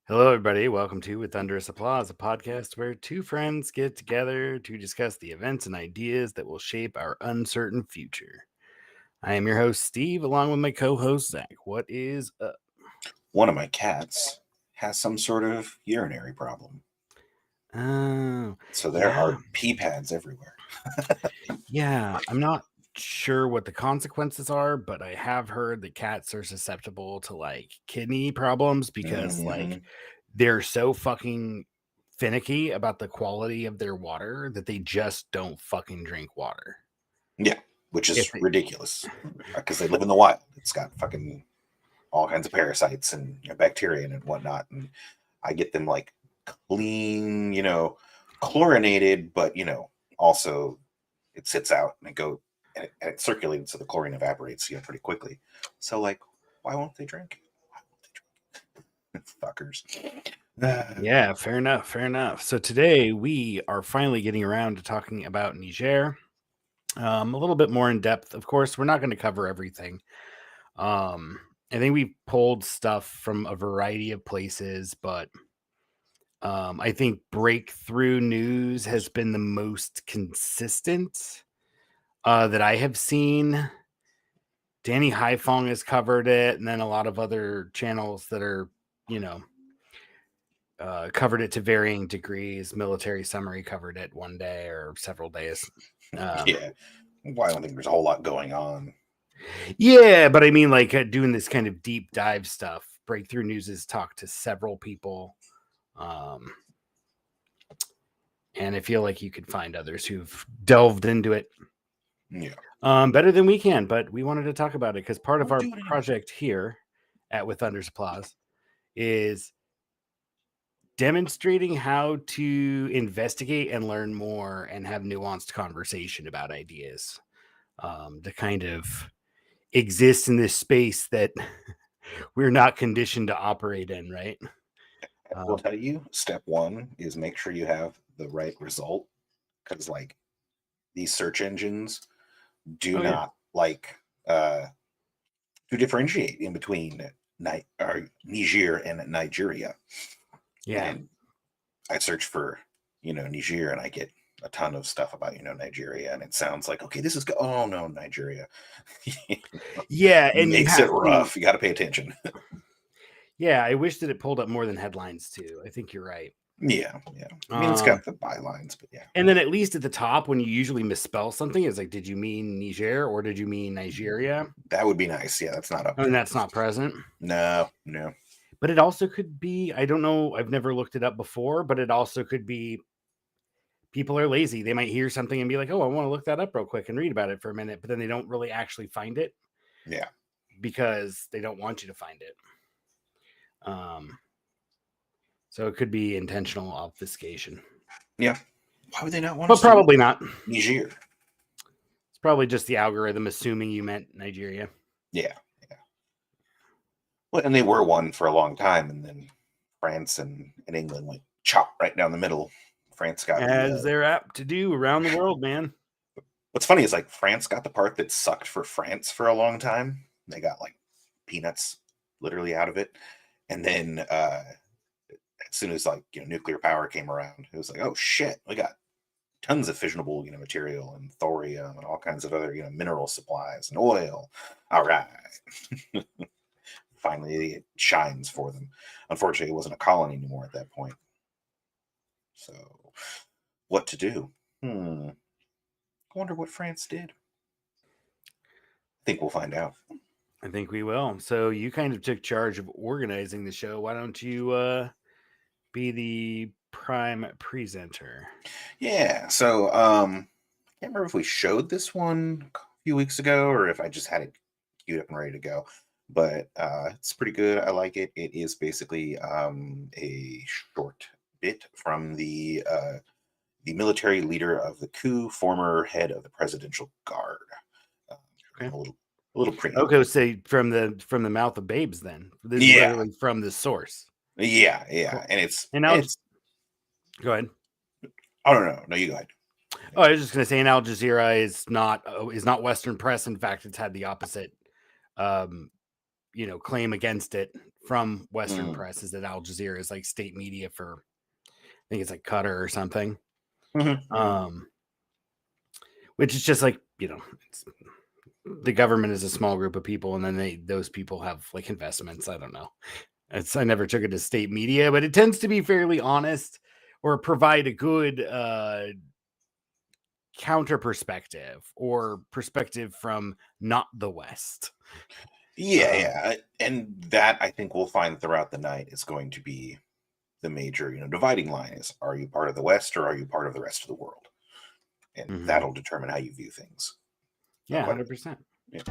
Hello, everybody. Welcome to With Thunderous Applause, a podcast where two friends get together to discuss the events and ideas that will shape our uncertain future. I am your host, Steve, along with my co host, Zach. What is up? One of my cats has some sort of urinary problem. Oh, So there yeah. are pee pads everywhere. Yeah. I'm not sure what the consequences are, but I have heard that cats are susceptible to like kidney problems because hmm they're so fucking finicky about the quality of their water that they just don't fucking drink water. Yeah, which If is it, ridiculous because they live in the wild. It's got fucking all kinds of parasites and bacteria and whatnot. And I get them like clean, chlorinated, but also it sits out and it circulates, so the chlorine evaporates, pretty quickly. So like, why won't they drink? Why won't they drink? Fuckers. Yeah, fair enough. Fair enough. So today we are finally getting around to talking about Niger, a little bit more in depth. Of course, we're not going to cover everything. Um, I think we pulled stuff from a variety of places, but I think breakthrough news has been the most consistent that I have seen. Danny Haifong has covered it, and then a lot of other channels that are, you know, covered it to varying degrees. Military Summary covered it one day or several days. Yeah. Well, I don't think there's a whole lot going on. Yeah, but I mean, like doing this kind of deep dive stuff. Breakthrough News has talked to several people, um, and I feel like you could find others who've delved into it Yeah. better than we can. But we wanted to talk about it because part of We'll our do it anyway. project here at With Thunder's Applause is demonstrating how to investigate and learn more and have nuanced conversation about ideas, to kind of exist in this space that we're not conditioned to operate in, right? I will Um, tell you, step one is make sure you have the right result. Because like these search engines do oh yeah, not like to differentiate in between Niger and Nigeria. yeah, And I search for, Niger and I get a ton of stuff about, Nigeria. And it sounds like, okay, this is, oh no, Nigeria. yeah, and you Makes it have to. rough. You got to pay attention. Yeah, I wish that it pulled up more than headlines too. I think you're right. Yeah. Yeah. I mean, it's Um, got the bylines, but yeah. and then at least at the top, when you usually misspell something, it's like, did you mean Niger or did you mean Nigeria? That would be nice. Yeah, that's not up And there. that's not present. No, no. But it also could be, I don't know, I've never looked it up before, but it also could be people are lazy. They might hear something and be like, oh, I want to look that up real quick and read about it for a minute, but then they don't really actually find it Yeah. because they don't want you to find it. Um, so it could be intentional obfuscation, Yeah. Why would they not want but us to probably know not. Niger? It's probably just the algorithm assuming you meant Nigeria. Yeah. Yeah. Well, and they were one for a long time, and then France and England went chop right down the middle. France got the. As they're apt to do around the world, man. What's funny is like France got the part that sucked for France for a long time. They got like peanuts literally out of it, and then as soon as like nuclear power came around, it was like, oh shit, we got tons of fissionable material and thorium and all kinds of other mineral supplies and oil. All right. Finally it shines for them. Unfortunately, it wasn't a colony anymore at that point. So what to do? I wonder what France did. I think we'll find out. I think we will. So you kind of took charge of organizing the show. Why don't you be the prime presenter? Yeah. So I can't remember if we showed this one a few weeks ago or if I just had it queued up and ready to go. But it's pretty good. I like it. It is basically a short bit from the military leader of the coup, former head of the presidential guard. Um, Okay. a little preamble. Okay, say from the mouth of babes. Then this is Yeah, literally from the source. yeah, Cool. and it's And now, it's. go ahead. Oh no, you go ahead. Oh, I was just going to say, Al Jazeera is not Western press. In fact, it's had the opposite, um, claim against it from Western press is that Al Jazeera is like state media for, I think it's like Qatar or something. Which is just like, it's, the government is a small group of people, and then those people have like investments. I don't know. I never took it as state media, but it tends to be fairly honest or provide a good counter perspective or perspective from not the West. Yeah. And that I think we'll find throughout the night is going to be the major, dividing line is, are you part of the West or are you part of the rest of the world? And that'll determine how you view things. Yeah, 100%. Yeah.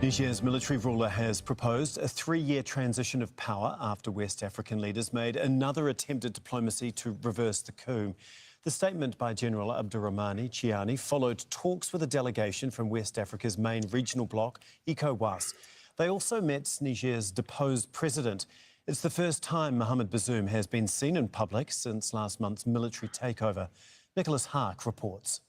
Niger's military ruler has proposed a 3-year transition of power after West African leaders made another attempt at diplomacy to reverse the coup. The statement by General Abdurrahmani Chiani followed talks with a delegation from West Africa's main regional bloc, ECOWAS. They also met Niger's deposed president. It's the first time Mohamed Bazoum has been seen in public since last month's military takeover. Nicholas Hark reports.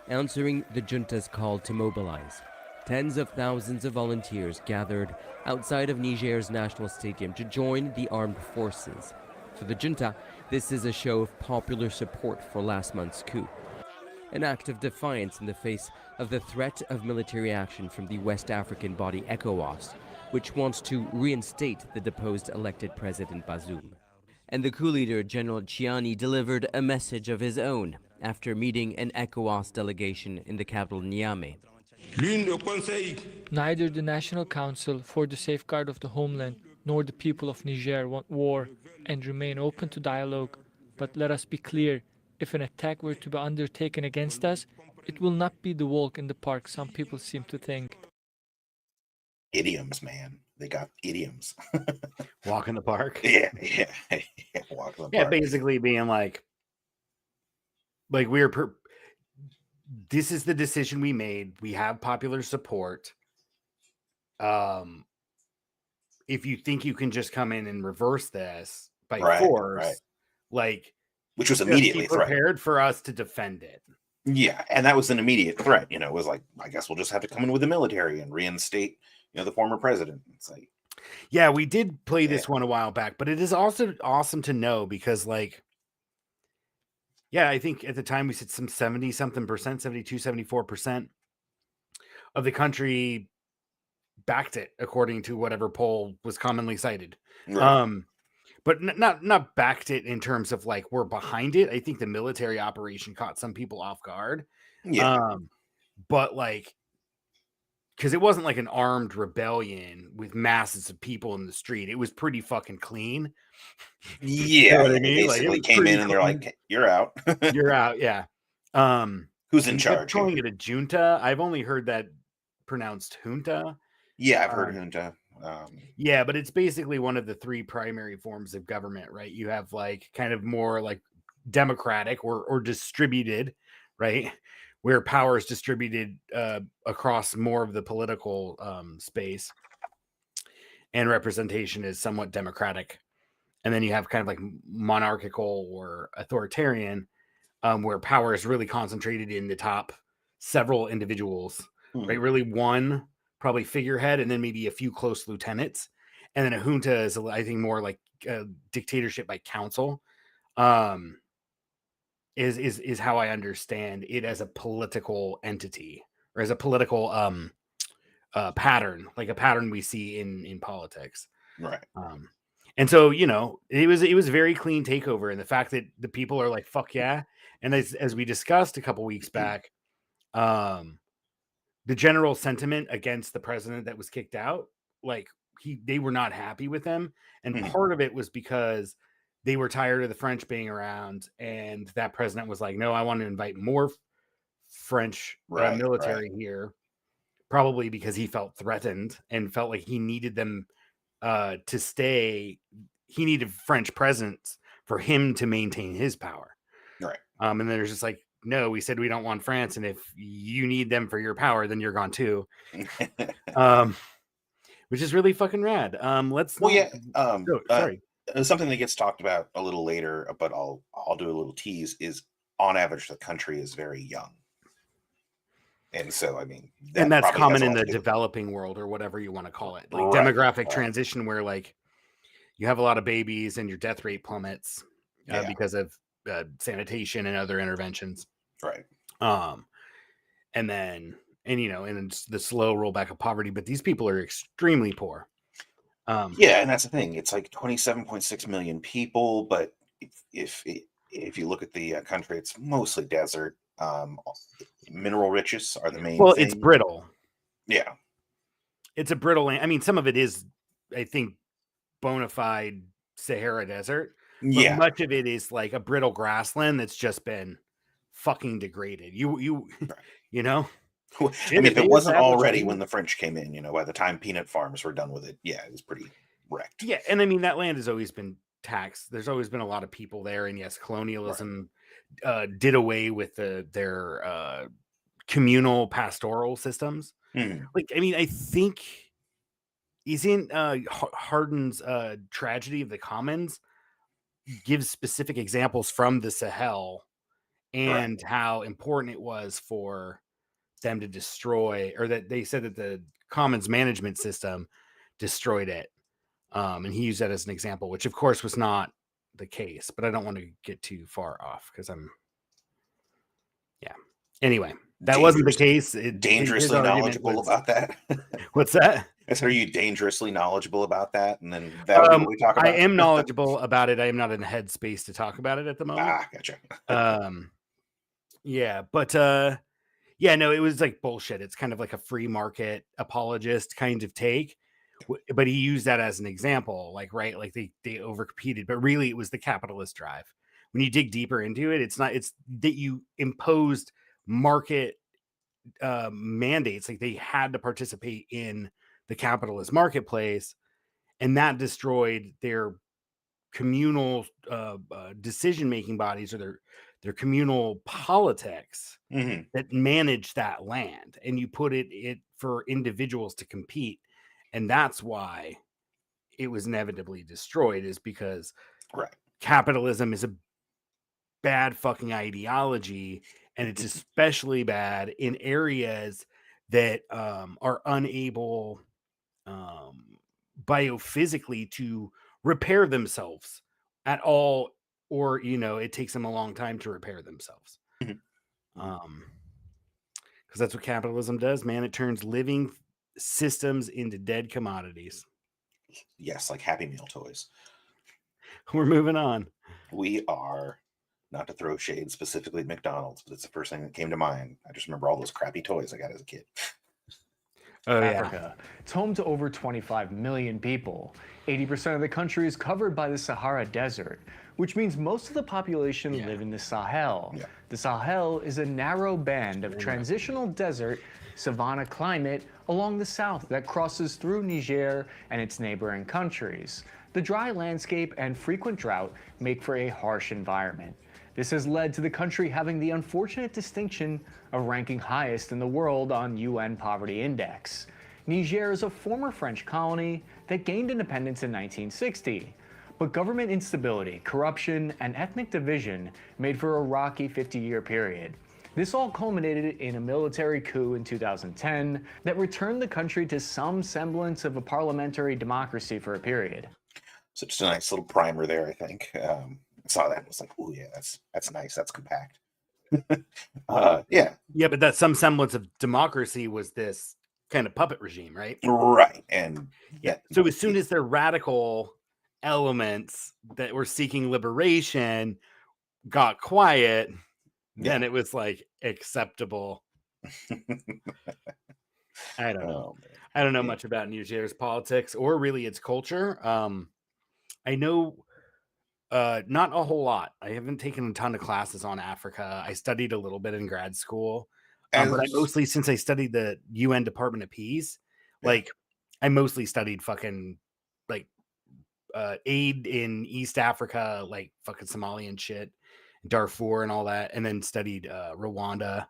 Answering the junta's call to mobilize, tens of thousands of volunteers gathered outside of Niger's national stadium to join the armed forces. For the junta, this is a show of popular support for last month's coup, an act of defiance in the face of the threat of military action from the West African body ECOWAS, which wants to reinstate the deposed elected President Bazoum. And the coup leader, General Chiani, delivered a message of his own after meeting an ECOWAS delegation in the capital Niamey. Neither the National Council for the Safeguard of the Homeland nor the people of Niger want war and remain open to dialogue. But let us be clear, if an attack were to be undertaken against us, it will not be the walk in the park some people seem to think. Idioms, man. They got idioms. Walk in the park. Yeah. Walk in the park. Basically being like this is the decision we made. We have popular support. If you think you can just come in and reverse this by force, which was immediately prepared for us to defend it. Yeah, and that was an immediate threat. It was like, I guess we'll just have to come in with the military and reinstate, the former president. It's like, yeah, we did play this one a while back, but it is also awesome to know because, I think at the time we said some 70-something percent, 72, 74% of the country backed it, according to whatever poll was commonly cited. Right. But not backed it in terms of we're behind it. I think the military operation caught some people off guard. Yeah. But because it wasn't like an armed rebellion with masses of people in the street. It was pretty fucking clean. Yeah. You know what I mean? Basically came in and they're like, you're out. You're out. Yeah. Who's in charge? Calling it a junta. I've only heard that pronounced junta. Yeah, I've heard junta. Yeah, but it's basically one of the three primary forms of government, right? You have kind of more democratic or distributed, right? Where power is distributed across more of the political space, and representation is somewhat democratic. And then you have kind of monarchical or authoritarian, where power is really concentrated in the top several individuals, right? Really one probably figurehead, and then maybe a few close lieutenants. And then a junta is, I think, more like a dictatorship by council. Is how I understand it as a political entity or as a political pattern, like a pattern we see in politics. Right. And so, it was a very clean takeover, and the fact that the people are like, fuck yeah. And as we discussed a couple weeks back, the general sentiment against the president that was kicked out, they were not happy with him. And part of it was because they were tired of the French being around, and that president was like, no, I want to invite more French military here, probably because he felt threatened and felt like he needed them to stay. He needed French presence for him to maintain his power. Right. And then there's just no, we said we don't want France, and if you need them for your power, then you're gone too. Which is really fucking rad. Sorry. Something that gets talked about a little later, but I'll do a little tease, is on average the country is very young. And so, I mean, And that that's probably has common a in lot the to do with it. developing world or whatever you want to call it, like Right. demographic transition, where like you have a lot of babies and your death rate plummets Yeah. because of sanitation and other interventions. Right. And then, and it's the slow rollback of poverty, but these people are extremely poor. Yeah, and that's the thing. It's like 27.6 million people, but if you look at the country, it's mostly desert. Mineral riches are the main Well, thing. it's brittle. Yeah. It's a brittle land. I mean, some of it is, I think, bona fide Sahara Desert, but Yeah. much of it is like a brittle grassland that's just been fucking degraded. You know, I Shit, mean, if they it wasn't established already peanut- when the French came in, by the time peanut farms were done with it, yeah, it was pretty wrecked. Yeah, and I mean that land has always been taxed. There's always been a lot of people there, and yes, colonialism did away with their communal pastoral systems. Mhm. Like, I mean, I think isn't Hardin's Tragedy of the Commons gives specific examples from the Sahel and how important it was for them to destroy, or that they said that the commons management system destroyed it. And he used that as an example, which of course was not the case, but I don't want to get too far off because anyway, that wasn't the case. Dangerously knowledgeable about that. What's that? Are you dangerously knowledgeable about that? And then that'll be what we talk about. I am knowledgeable about it. I am not in the headspace to talk about it at the moment. Gotcha. Yeah, but yeah, no, it was like bullshit. It's kind of like a free market apologist kind of take. But he used that as an example, like, right, like they overcompeted, but really it was the capitalist drive. When you dig deeper into it, it's that you imposed market mandates, like they had to participate in the capitalist marketplace, and that destroyed their communal decision-making bodies, or their communal politics that manage that land, and you put it for individuals to compete. And that's why it was inevitably destroyed, is because capitalism is a bad fucking ideology, and it's especially bad in areas that are unable biophysically to repair themselves at all, or it takes them a long time to repair themselves. Because that's what capitalism does, man. It turns living systems into dead commodities. Yes, like Happy Meal toys. We're moving on. We are, not to throw shade specifically at McDonald's, but it's the first thing that came to mind. I just remember all those crappy toys I got as a kid. Oh, Africa. It's home to over 25 million people. 80% of the country is covered by the Sahara Desert, which means most of the population live in the Sahel. The Sahel is a narrow band of transitional desert savanna climate along the south that crosses through Niger and its neighboring countries. The dry landscape and frequent drought make for a harsh environment. This has led to the country having the unfortunate distinction of ranking highest in the world on UN Poverty Index. Niger is a former French colony that gained independence in 1960. But government instability, corruption, and ethnic division made for a rocky 50-year period. This all culminated in a military coup in 2010 that returned the country to some semblance of a parliamentary democracy for a period. So just a nice little primer there, I think. I saw that and was like, oh yeah, that's nice. That's compact. Yeah, but that some semblance of democracy was this kind of puppet regime, right? Right. And so as soon as their radical elements that were seeking liberation got quiet, then it was like acceptable. I don't know. I don't know much about Niger's politics or really its culture. I know not a whole lot. I haven't taken a ton of classes on Africa. I studied a little bit in grad school, but I mostly, since I studied the UN Department of Peace, like I mostly studied fucking like aid in East Africa, like fucking Somalian shit, Darfur and all that, and then studied Rwanda,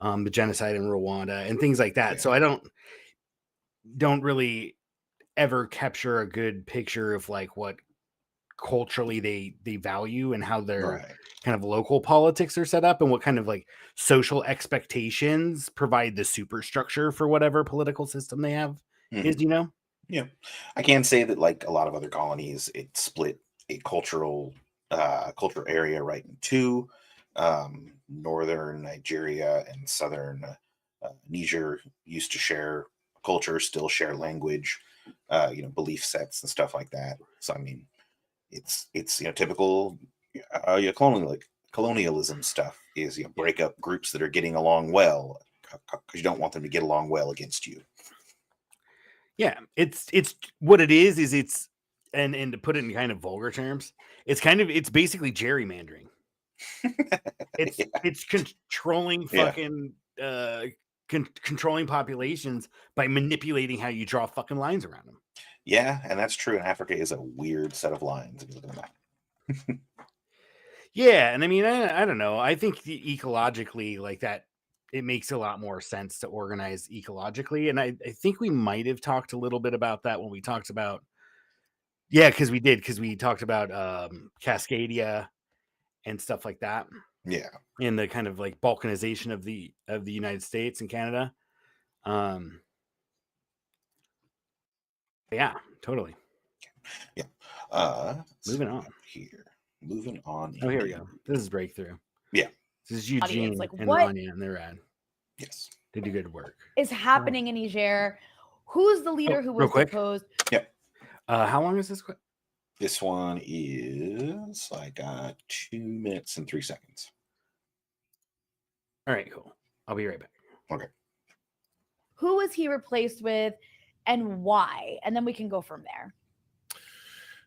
the genocide in Rwanda and things like that. So I don't really ever capture a good picture of like what culturally they value and how their Right. kind of local politics are set up and what kind of like social expectations provide the superstructure for whatever political system they have is, Mhm. you know? Yeah. I can say that like a lot of other colonies, it split a cultural area right in two. Northern Nigeria and southern Niger used to share culture, still share language, belief sets and stuff like that. So I mean, it's typical colonialism stuff is break up groups that are getting along well because you don't want them to get along well against you. Yeah, it's what it is it's and to put it in kind of vulgar terms, it's basically gerrymandering. It's Yeah. it's controlling Yeah. fucking controlling populations by manipulating how you draw fucking lines around them. Yeah, and that's true. And Africa is a weird set of lines if you look at the map. Yeah, and I mean, I don't know. I think ecologically, like that, it makes a lot more sense to organize ecologically. And I think we might have talked a little bit about that when we talked about, yeah, because we talked about Cascadia and stuff like that, Yeah. in the kind of like balkanization of the United States and Canada. Yeah, totally. Yeah. Moving on. Here. Moving on. Oh, here we go. This is Breakthrough. Yeah. This is Eugene Like, and what Rania, and they're rad. Yes. They do good work. is happening in Niger? Who's the leader who real was quick. deposed? Yep. How long is this? This one is I got 2 minutes and 3 seconds. All right, cool. I'll be right back. Okay. Who was he replaced with and why? And then we can go from there.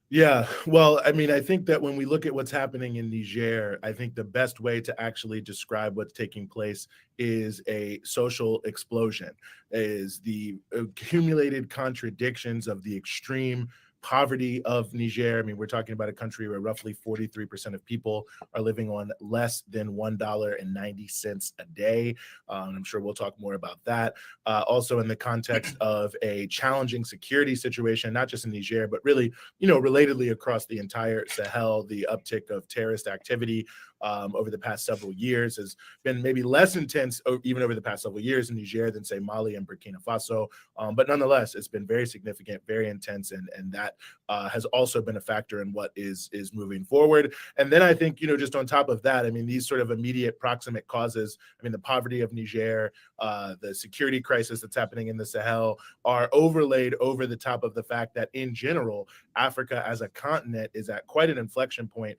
Yeah, well, I mean, I think that when we look at what's happening in Niger, I think the best way to actually describe what's taking place is a social explosion, is the accumulated contradictions of the extreme poverty of Niger. I mean, we're talking about a country where roughly 43% of people are living on less than $1.90 a day. I'm sure we'll talk more about that. Also in the context of a challenging security situation, not just in Niger, but really, relatedly across the entire Sahel, the uptick of terrorist activity over the past several years has been maybe less intense even over the past several years in Niger than, say, Mali and Burkina Faso. But nonetheless, it's been very significant, very intense, and that has also been a factor in what is moving forward. And then I think, just on top of that, I mean, these sort of immediate proximate causes, I mean, the poverty of Niger, the security crisis that's happening in the Sahel are overlaid over the top of the fact that in general, Africa as a continent is at quite an inflection point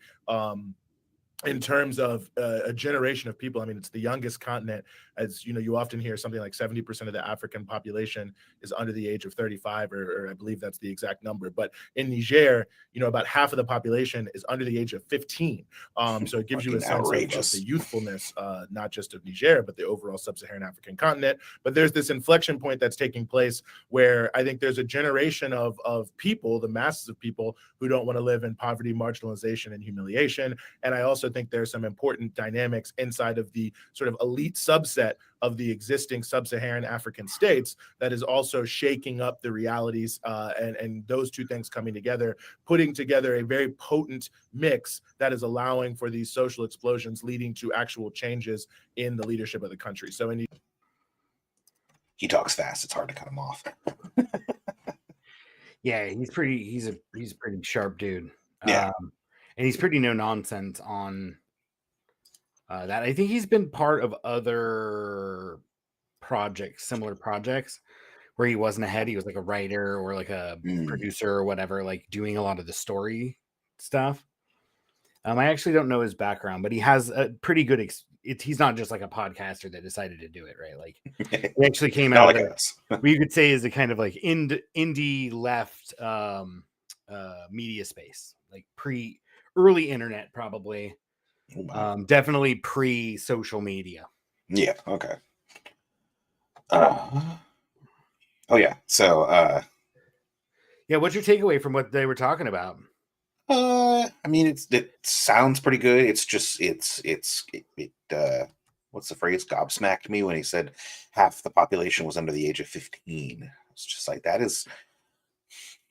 in terms of a generation of people. I mean, it's the youngest continent. As you often hear something like 70% of the African population is under the age of 35, or I believe that's the exact number. But in Niger, about half of the population is under the age of 15. So it gives you a sense of the youthfulness, not just of Niger, but the overall sub-Saharan African continent. But there's this inflection point that's taking place where I think there's a generation of people, the masses of people, who don't want to live in poverty, marginalization, and humiliation. And I also think there's some important dynamics inside of the sort of elite subset of the existing sub-Saharan African states that is also shaking up the realities, and those two things coming together, putting together a very potent mix that is allowing for these social explosions leading to actual changes in the leadership of the country. So he talks fast. It's hard to cut him off. Yeah, he's a pretty sharp dude. Yeah. And he's pretty no nonsense on that. I think he's been part of other projects, similar projects, where he wasn't ahead. He was like a writer or like a producer or whatever, like doing a lot of the story stuff. I actually don't know his background, but he has a pretty good. He's not just like a podcaster that decided to do it, right? Like he actually came out like of us. what you could say is a kind of like indie left media space, like early internet, probably. Definitely pre-social media. Yeah. Okay. Oh yeah. So yeah, what's your takeaway from what they were talking about? I mean, it sounds pretty good. It's just it what's the phrase? Gobsmacked me when he said half the population was under the age of 15. It's just like, that is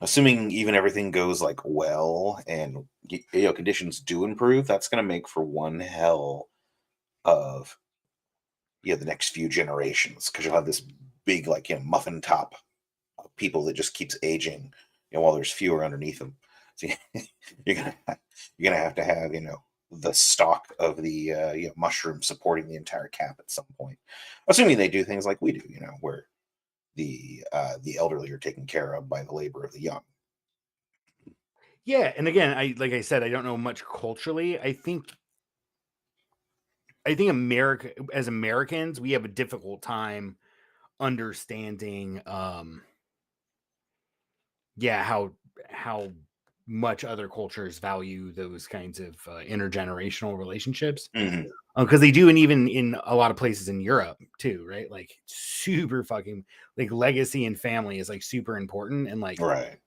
assuming even everything goes like well and conditions do improve, that's going to make for one hell of the next few generations, because you'll have this big like muffin top of people that just keeps aging, while there's fewer underneath them. So you're gonna have to have the stalk of the mushroom supporting the entire cap at some point, assuming they do things like we do, where the elderly are taken care of by the labor of the young. Yeah, and again, like I said, I don't know much culturally. I think America, as Americans, we have a difficult time understanding how much other cultures value those kinds of intergenerational relationships, because they do, and even in a lot of places in Europe too, right? Like super fucking like legacy and family is like super important, and like Right.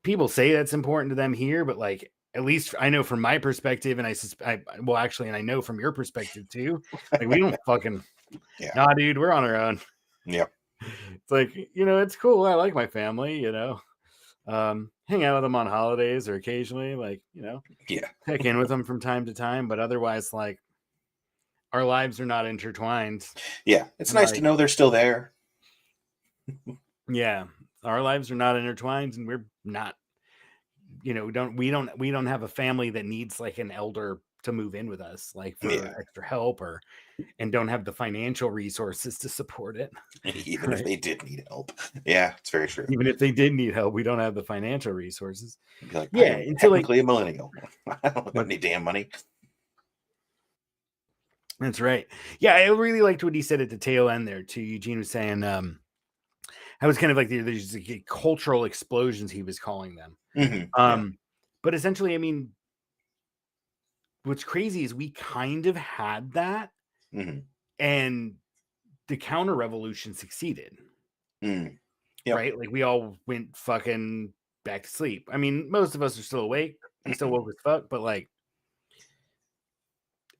people say that's important to them here, but like at least I know from my perspective, and I know from your perspective too, like we don't fucking nah, dude, we're on our own. Yep. It's like, it's cool. I like my family, hang out with them on holidays or occasionally, like, check in with them from time to time. But otherwise, like, our lives are not intertwined. Yeah. It's nice to know they're still there. Yeah. Our lives are not intertwined, and we're not, we don't have a family that needs like an elder to move in with us, like for extra help, and don't have the financial resources to support it. Even if they did need help. Yeah, it's very true. Even if they did need help, we don't have the financial resources. Be like, yeah, until technically a millennial. I don't have any damn money. That's right. Yeah, I really liked what he said at the tail end there too. Eugene was saying I was kind of like there's like cultural explosions, he was calling them. But essentially, I mean, what's crazy is we kind of had that, and the counter revolution succeeded. Right? Like we all went fucking back to sleep. I mean, most of us are still awake. We still woke as fuck, but like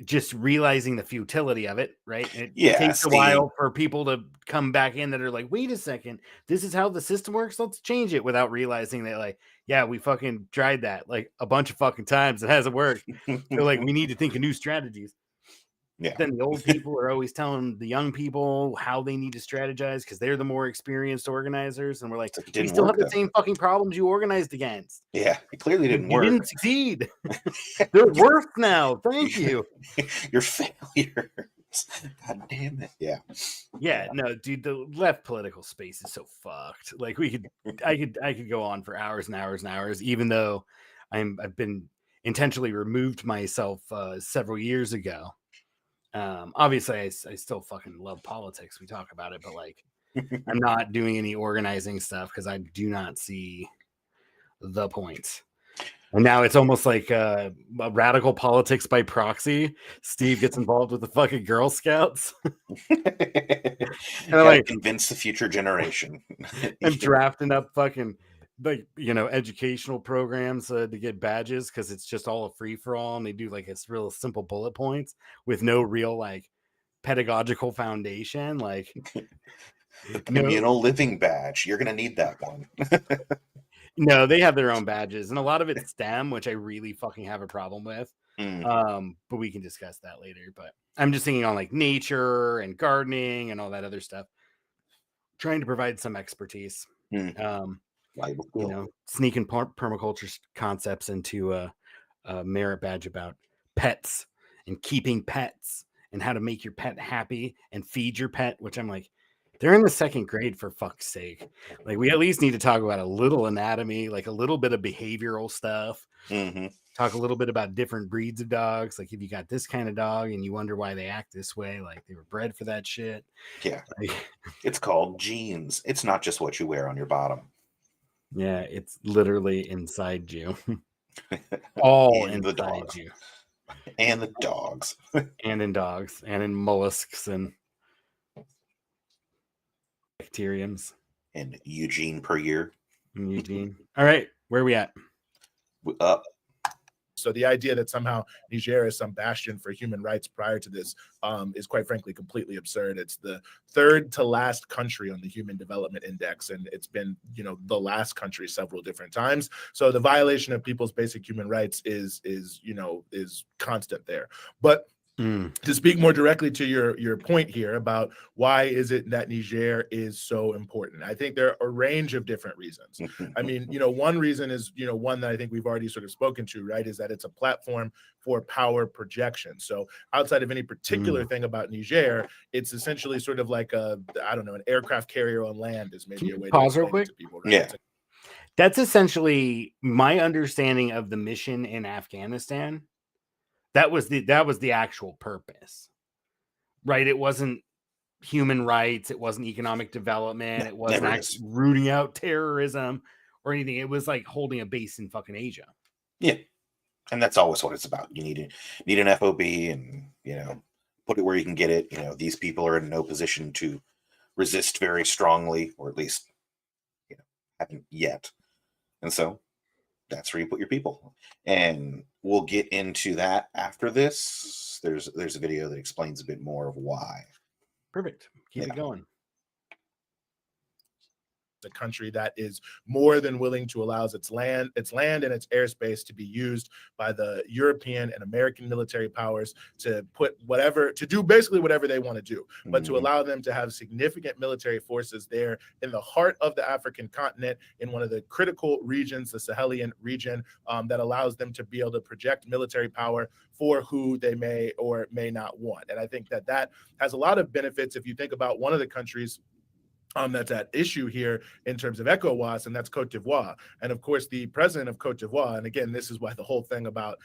just realizing the futility of it, right? And it takes a while for people to come back in that are like, wait a second, this is how the system works. Let's change it, without realizing that, like, yeah, we fucking tried that like a bunch of fucking times. It hasn't worked. So like we need to think of new strategies. Yeah. Then the old people are always telling the young people how they need to strategize because they're the more experienced organizers. And we're like, we still have the same fucking problems you organized against. Yeah, it clearly didn't work. You didn't succeed. They're worse now. Thank you. Your failures. God damn it. Yeah. Yeah, no, dude, the left political space is so fucked. Like I could go on for hours and hours and hours, even though I've been intentionally removed myself several years ago. Obviously I still fucking love politics. We talk about it, but like I'm not doing any organizing stuff because I do not see the point. And now it's almost like a radical politics by proxy. Steve gets involved with the fucking Girl Scouts. And like convince the future generation. And drafting up fucking like educational programs to get badges because it's just all a free for all, and they do like it's real simple bullet points with no real like pedagogical foundation. Like the communal living badge, you're gonna need that one. No, they have their own badges, and a lot of it's STEM, which I really fucking have a problem with. But we can discuss that later. But I'm just thinking on like nature and gardening and all that other stuff, trying to provide some expertise. Sneaking permaculture concepts into a merit badge about pets and keeping pets and how to make your pet happy and feed your pet, which I'm like, they're in the second grade, for fuck's sake. Like we at least need to talk about a little anatomy, like a little bit of behavioral stuff. Talk a little bit about different breeds of dogs. Like if you got this kind of dog and you wonder why they act this way, like they were bred for that shit. Yeah. Like, it's called genes. It's not just what you wear on your bottom. Yeah, it's literally inside you. All inside you. And the dogs. And in dogs. And in mollusks and bacteriums. And Eugene per year. And Eugene. All right. Where are we at? Up. So the idea that somehow Niger is some bastion for human rights prior to this is quite frankly completely absurd. It's the third to last country on the Human Development Index, and it's been, the last country several different times. So the violation of people's basic human rights is constant there. But to speak more directly to your point here about why is it that Niger is so important, I think there are a range of different reasons. I mean, one reason is, one that I think we've already sort of spoken to, right, is that it's a platform for power projection. So outside of any particular thing about Niger, it's essentially sort of like an aircraft carrier on land is maybe a way to pause real explain it quick? to people, right? Yeah. That's essentially my understanding of the mission in Afghanistan. That was the actual purpose, right? It wasn't human rights. It wasn't economic development. No, it wasn't never actually is. rooting out terrorism or anything. It was like holding a base in fucking Asia. Yeah. And that's always what it's about. You need an FOB and, put it where you can get it. These people are in no position to resist very strongly, or at least, haven't yet. And so that's where you put your people. And we'll get into that after this. There's a video that explains a bit more of why. Perfect. Keep Yeah. it going. A country that is more than willing to allow its land and its airspace to be used by the European and American military powers to do basically whatever they want to do, but to allow them to have significant military forces there in the heart of the African continent, in one of the critical regions, the Sahelian region, that allows them to be able to project military power for who they may or may not want. And I think that has a lot of benefits. If you think about one of the countries that's at issue here in terms of ECOWAS, and that's Cote d'Ivoire. And of course, the president of Cote d'Ivoire, and again, this is why the whole thing about,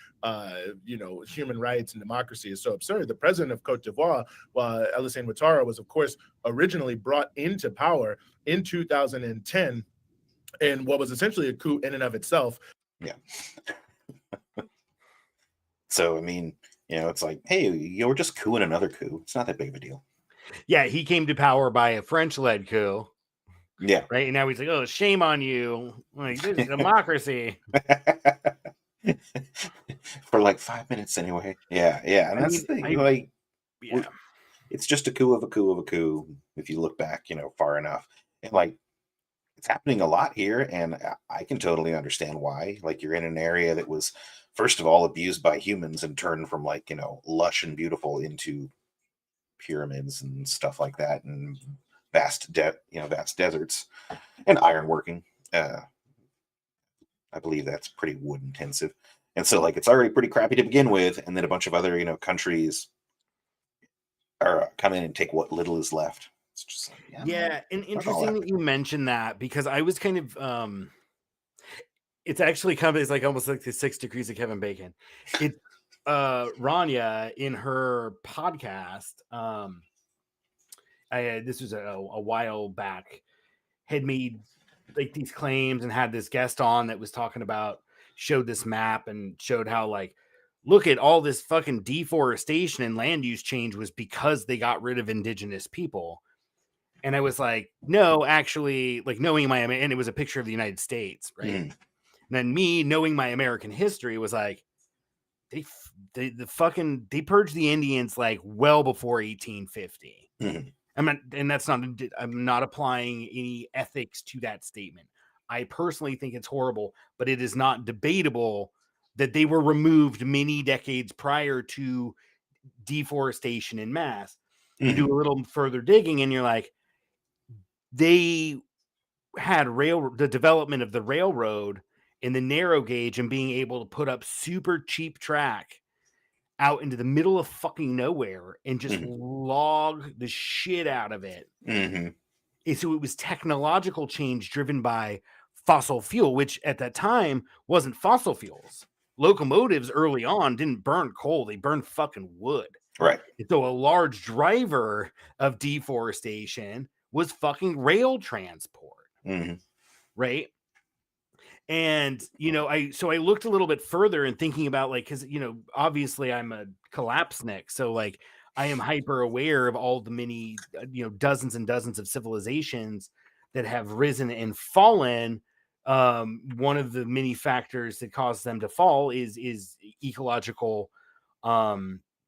human rights and democracy is so absurd. The president of Cote d'Ivoire, Alassane Ouattara, was of course originally brought into power in 2010 in what was essentially a coup in and of itself. Yeah. So, I mean, it's like, hey, we're just cooing another coup. It's not that big of a deal. Yeah, he came to power by a French-led coup. Yeah. Right. And now he's like, oh, shame on you. Like, this is democracy. For like 5 minutes anyway. Yeah. Yeah. And that's the thing. It's just a coup of a coup of a coup. If you look back, far enough. And it's happening a lot here. And I can totally understand why. You're in an area that was, first of all, abused by humans and turned from lush and beautiful into pyramids and stuff like that, and vast deserts and ironworking. I believe that's pretty wood intensive, and so it's already pretty crappy to begin with, and then a bunch of other countries are come in and take what little is left. It's just and interesting that you mentioned that, because I was kind of it's actually it's almost like the 6 degrees of Kevin Bacon. It Rania, in her podcast, this was a while back, had made these claims and had this guest on that was talking about, showed this map and showed how look at all this fucking deforestation and land use change was because they got rid of indigenous people. And I was like, no, actually, knowing and it was a picture of the United States, right? And then me knowing my American history was like, they purged the Indians well before 1850. I'm not applying any ethics to that statement. I personally think it's horrible, but it is not debatable that they were removed many decades prior to deforestation in mass. You do a little further digging and you're like, they had the development of the railroad in the narrow gauge and being able to put up super cheap track out into the middle of fucking nowhere and just log the shit out of it. And so it was technological change driven by fossil fuel, which at that time wasn't fossil fuels. Locomotives early on didn't burn coal. They burned fucking wood. Right. And so a large driver of deforestation was fucking rail transport. Right. And, I looked a little bit further and thinking about because, obviously I'm a collapsnik. So I am hyper aware of all the many, dozens and dozens of civilizations that have risen and fallen one of the many factors that cause them to fall is ecological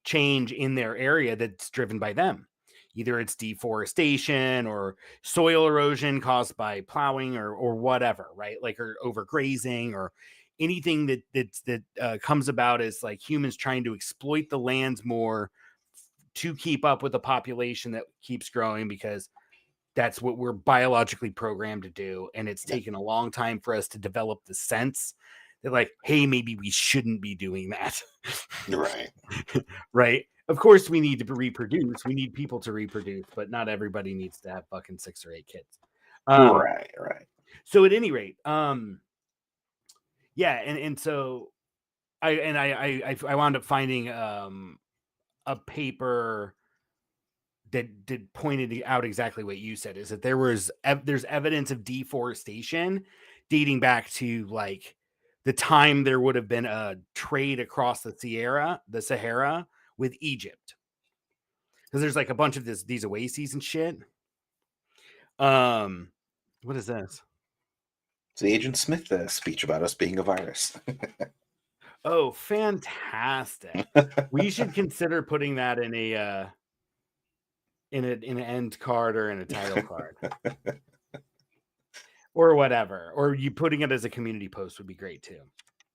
change in their area that's driven by them. Either it's deforestation or soil erosion caused by plowing or whatever, right? Like, or overgrazing, or anything that comes about as like humans trying to exploit the lands more to keep up with a population that keeps growing, because that's what we're biologically programmed to do. And it's taken a long time for us to develop the sense that, like, hey, maybe we shouldn't be doing that. Right. Right. Of course, we need to reproduce. We need people to reproduce, but not everybody needs to have fucking 6 or 8 kids. Right. So at any rate, yeah, and so I wound up finding a paper that pointed out exactly what you said, is that there's evidence of deforestation dating back to like the time there would have been a trade across the Sahara with Egypt, because there's like a bunch of these oases and shit. What is this? It's the Agent Smith speech about us being a virus. Oh, fantastic! We should consider putting that in an end card or in a title card. Or whatever, or you putting it as a community post would be great too.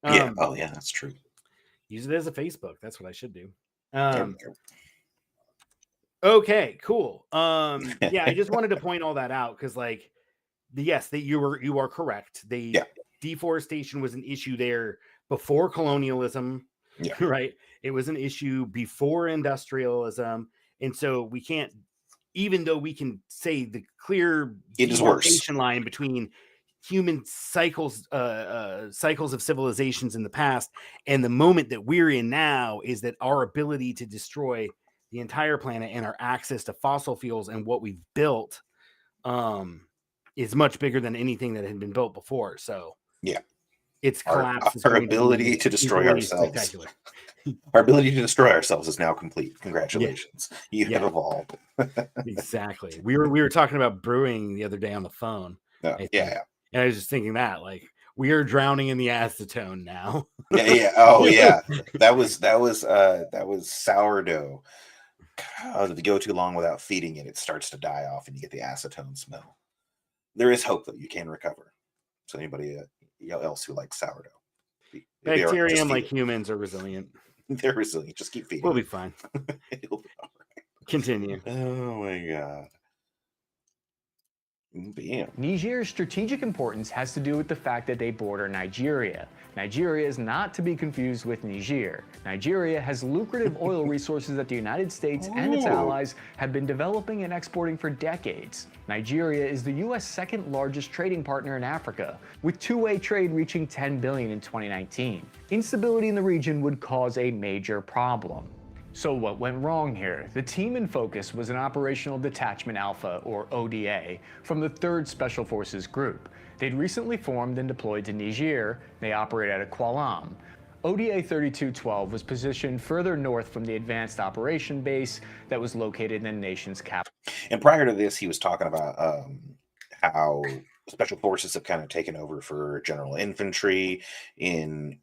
Yeah. Oh yeah, that's true. Use it as a Facebook. That's what I should do. Okay, cool. Yeah, I just wanted to point all that out because, like, yes, you are correct. Deforestation was an issue there before colonialism, right? It was an issue before industrialism, and so we can't, even though we can say the clear demarcation line between human cycles of civilizations in the past and the moment that we're in now, is that our ability to destroy the entire planet and our access to fossil fuels and what we've built is much bigger than anything that had been built before. So its collapse, our ability to destroy ourselves. Our ability to destroy ourselves is now complete. Congratulations. You have evolved. Exactly. We were talking about brewing the other day on the phone. And I was just thinking that, like, we are drowning in the acetone now. Oh yeah. That was sourdough. If you go too long without feeding it, it starts to die off and you get the acetone smell. There is hope, though. You can recover. So anybody else who likes sourdough. Bacterium, like humans, are resilient. They're resilient. Just keep feeding. We'll be fine. It'll be all right. Continue. Oh my god. Damn. Niger's strategic importance has to do with the fact that they border Nigeria. Nigeria is not to be confused with Niger. Nigeria has lucrative oil resources that the United States and its allies have been developing and exporting for decades. Nigeria is the U.S. second largest trading partner in Africa, with two-way trade reaching $10 billion in 2019. Instability in the region would cause a major problem. So what went wrong here? The team in focus was an Operational Detachment Alpha, or ODA, from the 3rd Special Forces Group. They'd recently formed and deployed to Niger. They operate out of Kwalam. ODA 3212 was positioned further north from the Advanced Operation Base that was located in the nation's capital. And prior to this, he was talking about how Special Forces have kind of taken over for general infantry in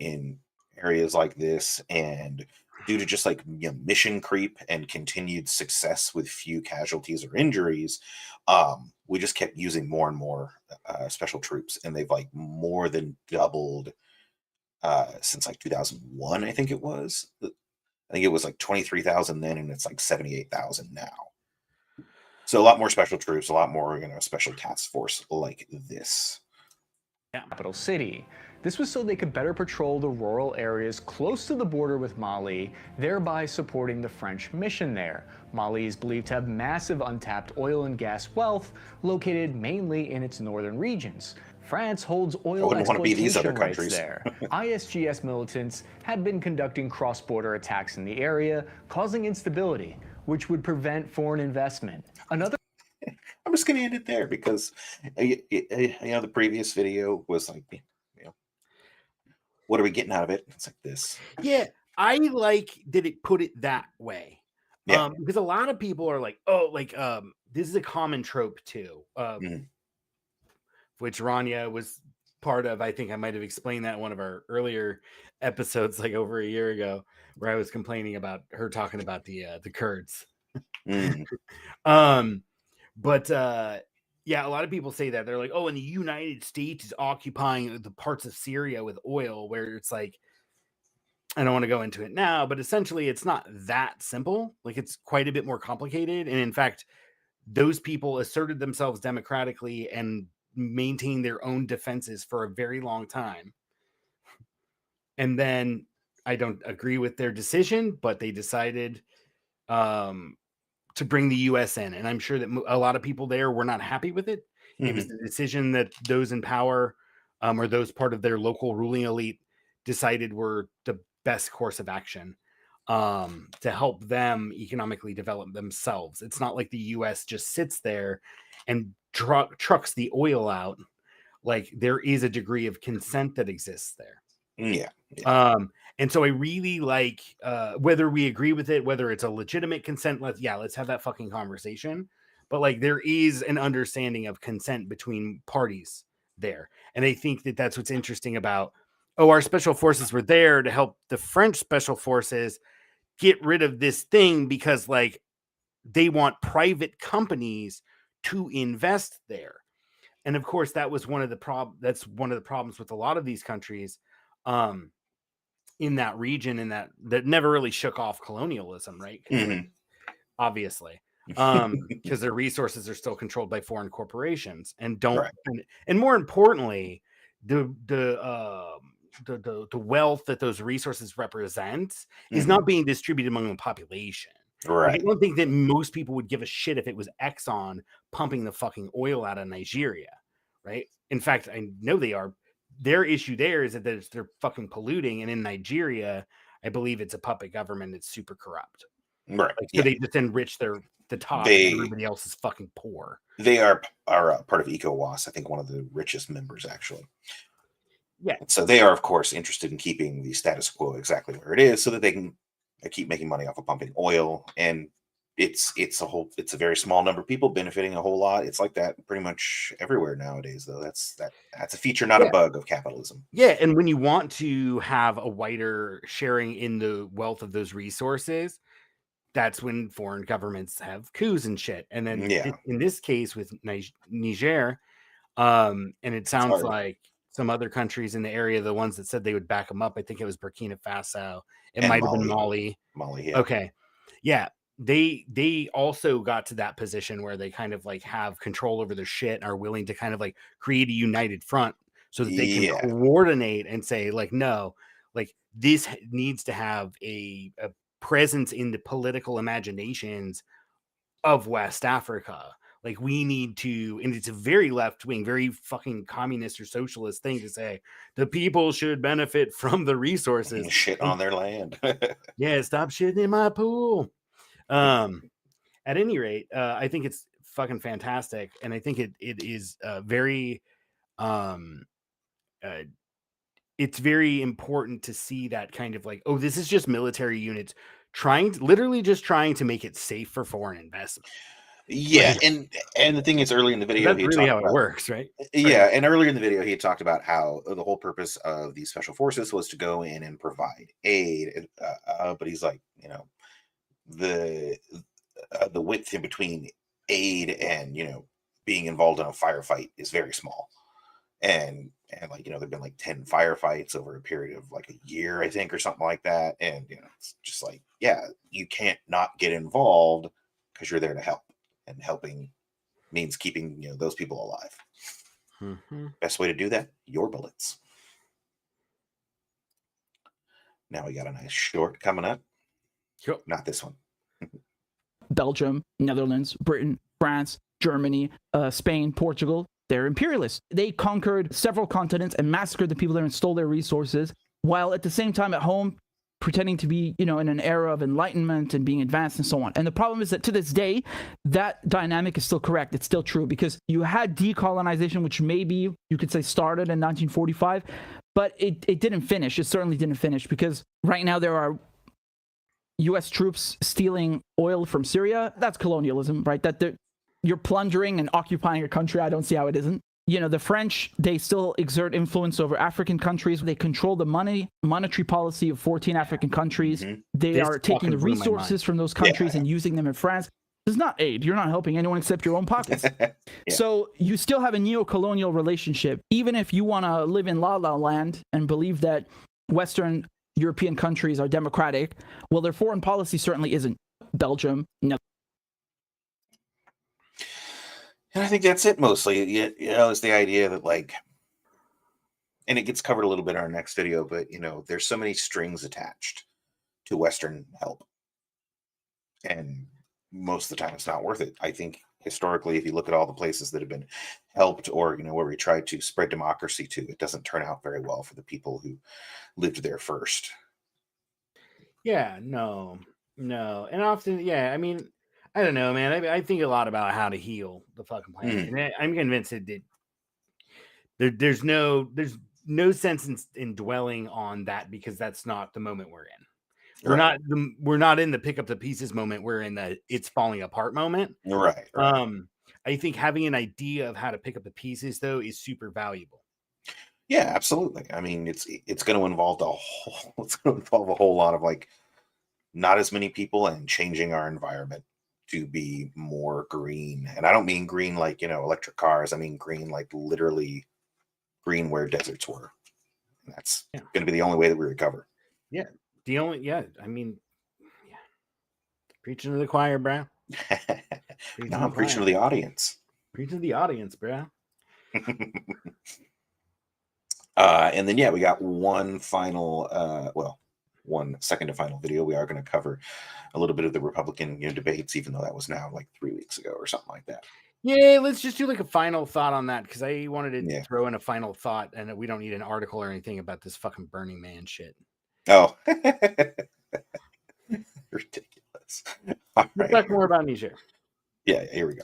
areas like this, and due to just like mission creep and continued success with few casualties or injuries, we just kept using more and more special troops, and they've like more than doubled since like 2001. I think it was like 23,000 then, and it's like 78,000 now. So a lot more special troops, a lot more special task force like this. Capital city. This was so they could better patrol the rural areas close to the border with Mali, thereby supporting the French mission there. Mali is believed to have massive untapped oil and gas wealth located mainly in its northern regions. France holds oil exploitation rights there. ISGS militants had been conducting cross-border attacks in the area, causing instability, which would prevent foreign investment. I'm just going to end it there because, the previous video was like, what are we getting out of it? It's like this. Yeah, I like that it put it that way. Because a lot of people are like, this is a common trope too, which Rania was part of, I think I might have explained that in one of our earlier episodes, like over a year ago, where I was complaining about her talking about the Kurds. But yeah, a lot of people say that they're like, oh, and the United States is occupying the parts of Syria with oil, where it's like, I don't want to go into it now, but essentially it's not that simple. Like, it's quite a bit more complicated. And in fact, those people asserted themselves democratically and maintained their own defenses for a very long time. And then I don't agree with their decision, but they decided to bring the US in. And I'm sure that a lot of people there were not happy with it. It was the decision that those in power or those part of their local ruling elite decided were the best course of action to help them economically develop themselves. It's not like the US just sits there and trucks the oil out. Like, there is a degree of consent that exists there. And so I really like whether we agree with it, whether it's a legitimate consent, let's have that fucking conversation. But like, there is an understanding of consent between parties there. And I think that that's what's interesting about, our special forces were there to help the French special forces get rid of this thing because like they want private companies to invest there. And of course, that was one of the problems with a lot of these countries in that region, and that never really shook off colonialism, right? Obviously, because their resources are still controlled by foreign corporations, and and more importantly, the wealth that those resources represent is not being distributed among the population. Like, I don't think that most people would give a shit if it was Exxon pumping the fucking oil out of Nigeria, right? In fact, I know they are. Their issue there is that they're fucking polluting, and in Nigeria, I believe it's a puppet government that's super corrupt. Right. Like, so they just enrich the top, and everybody else is fucking poor. They are part of ECOWAS, I think one of the richest members, actually. Yeah. So they are, of course, interested in keeping the status quo exactly where it is, so that they can keep making money off of pumping oil. And it's a very small number of people benefiting a whole lot. It's like that pretty much everywhere nowadays, though. That's a feature, not a bug of capitalism. Yeah, and when you want to have a wider sharing in the wealth of those resources, that's when foreign governments have coups and shit. And then in this case with Niger, and it sounds like some other countries in the area, the ones that said they would back them up, I think it was Burkina Faso. It might have been Mali. Yeah. Okay. Yeah. They also got to that position where they kind of like have control over their shit and are willing to kind of like create a united front so that they can coordinate and say like, no, like this needs to have a presence in the political imaginations of West Africa. Like, we need to, and it's a very left-wing, very fucking communist or socialist thing to say the people should benefit from the resources. Shit on their land. Yeah, stop shitting in my pool. At any rate, I think it's fucking fantastic, and I think it is very it's very important to see that kind of like, oh, this is just military units literally trying to make it safe for foreign investment. Yeah, and the thing is, early in the video, that's really how it works, right? Yeah, and earlier in the video, he had talked about how the whole purpose of these special forces was to go in and provide aid. But he's like, the width in between aid and being involved in a firefight is very small, and like there've been like 10 firefights over a period of like a year, I think, or something like that, and it's just like, you can't not get involved because you're there to help. And helping means keeping those people alive. Best way to do that, your bullets. Now we got a nice short coming up. Sure. Not this one. Belgium, Netherlands, Britain, France, Germany, Spain, Portugal. They're imperialists. They conquered several continents and massacred the people there and stole their resources, while at the same time at home pretending to be, in an era of enlightenment and being advanced and so on. And the problem is that to this day, that dynamic is still correct. It's still true, because you had decolonization, which maybe you could say started in 1945, but it didn't finish. It certainly didn't finish, because right now there are U.S. troops stealing oil from Syria. That's colonialism, right? You're plundering and occupying a country. I don't see how it isn't. the French, they still exert influence over African countries. They control the monetary policy of 14 African countries. Mhm. They This are taking the fucking blew my mind. resources from those countries and using them in France. This is not aid. You're not helping anyone except your own pockets. Yeah. So you still have a neo-colonial relationship, even if you want to live in La La Land and believe that Western European countries are democratic. Well, their foreign policy certainly isn't. Belgium, no. And I think that's it mostly. It's the idea that, like, and it gets covered a little bit in our next video, but there's so many strings attached to Western help, and most of the time it's not worth it. I think historically, if you look at all the places that have been helped, or where we tried to spread democracy to, it doesn't turn out very well for the people who lived there first. Yeah, no, and often, I mean, I don't know, man. I think a lot about how to heal the fucking planet, and I'm convinced that there's no sense in dwelling on that, because that's not the moment we're in. We're not in the pick up the pieces moment. We're in the it's falling apart moment. Right. I think having an idea of how to pick up the pieces, though, is super valuable. Yeah, absolutely. I mean, it's going to involve a whole lot of, like, not as many people and changing our environment to be more green. And I don't mean green like, electric cars. I mean green like literally green where deserts were. And that's going to be the only way that we recover. Yeah. I mean, preaching to the choir, bro. No, I'm preaching to the audience. Preaching to the audience, bro. And then, we got one second to final video. We are going to cover a little bit of the Republican debates, even though that was now like 3 weeks ago or something like that. Yeah, let's just do like a final thought on that, because I wanted to throw in a final thought, and we don't need an article or anything about this fucking Burning Man shit. Oh, ridiculous. Let's talk more about Niger. Yeah, here we go.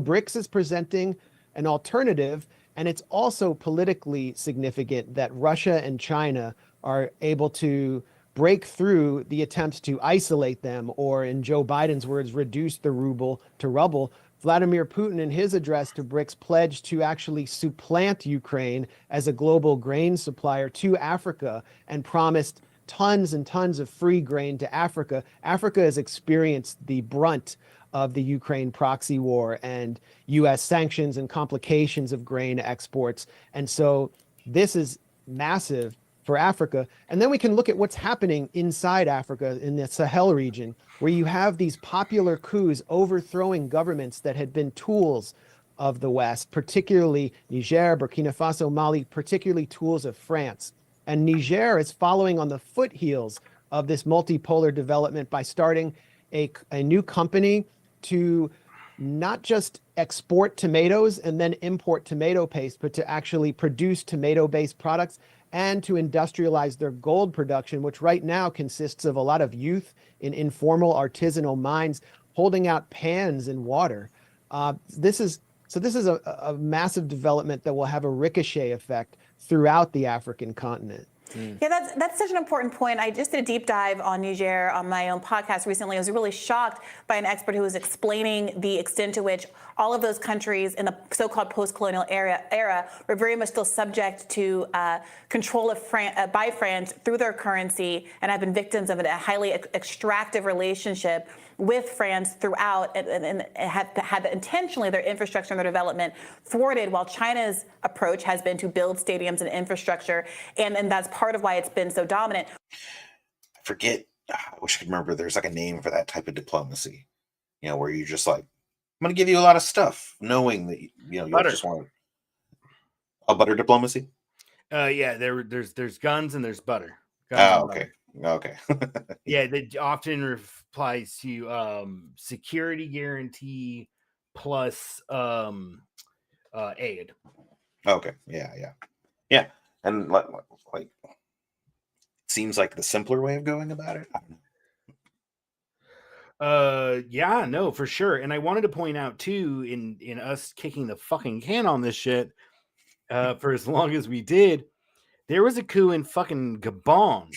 BRICS is presenting an alternative, and it's also politically significant that Russia and China are able to break through the attempts to isolate them, or in Joe Biden's words, reduce the ruble to rubble. Vladimir Putin, in his address to BRICS, pledged to actually supplant Ukraine as a global grain supplier to Africa, and promised tons and tons of free grain to Africa. Africa has experienced the brunt of the Ukraine proxy war and U.S. sanctions and complications of grain exports. And so this is massive for Africa. And then we can look at what's happening inside Africa in the Sahel region, where you have these popular coups overthrowing governments that had been tools of the West, particularly Niger, Burkina Faso, Mali, particularly tools of France. And Niger is following on the foothills of this multipolar development by starting a new company to not just export tomatoes and then import tomato paste, but to actually produce tomato-based products and to industrialize their gold production, which right now consists of a lot of youth in informal artisanal mines holding out pans in water. This is a massive development that will have a ricochet effect throughout the African continent. Yeah, that's such an important point. I just did a deep dive on Niger on my own podcast recently. I was really shocked by an expert who was explaining the extent to which all of those countries in the so-called post-colonial era were very much still subject to control by France through their currency, and have been victims of a highly extractive relationship with France throughout, and have had intentionally their infrastructure and their development thwarted, while China's approach has been to build stadiums and infrastructure, and that's part of why it's been so dominant. I forget, I wish I could remember, there's like a name for that type of diplomacy, where you just like, I'm going to give you a lot of stuff, knowing that, you just want a butter diplomacy. Yeah, there's guns and there's butter. Guns okay. Okay. Yeah, that often applies to security guarantee plus aid. Okay. Yeah. And like seems like the simpler way of going about it. I don't know. Yeah, no, for sure. And I wanted to point out too, in us kicking the fucking can on this shit for as long as we did, there was a coup in fucking Gabon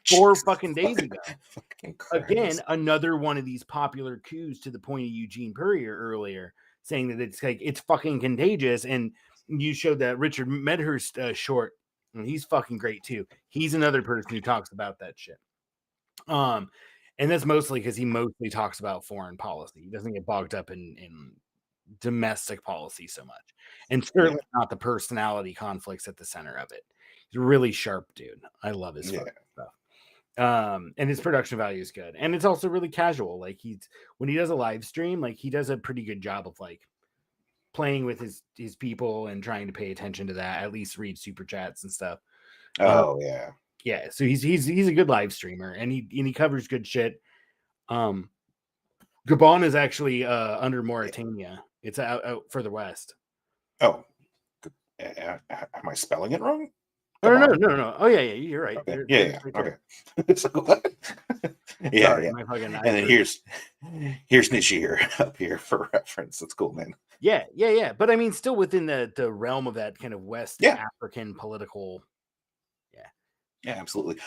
4 fucking days ago. Fucking Again, another one of these popular coups, to the point of Eugene Purrier earlier. saying that it's like it's fucking contagious. And you showed that Richard Medhurst short, and he's fucking great too. He's another person who talks about that shit. And that's mostly because he mostly talks about foreign policy. He doesn't get bogged up in domestic policy so much, and certainly not the personality conflicts at the center of it. He's a really sharp dude. I love his fucking stuff. And his production value is good, and it's also really casual. Like when he does a live stream, like he does a pretty good job of like playing with his people and trying to pay attention to that. At least read super chats and stuff. Yeah. So he's a good live streamer, and he covers good shit. Gabon is actually under Mauritania. It's out further west. Oh, am I spelling it wrong? No. Oh yeah, you're right. Okay. You're Okay. Yeah. And then here's Niger up here for reference. That's cool, man. Yeah. But I mean, still within the realm of that kind of West African political. Yeah, absolutely.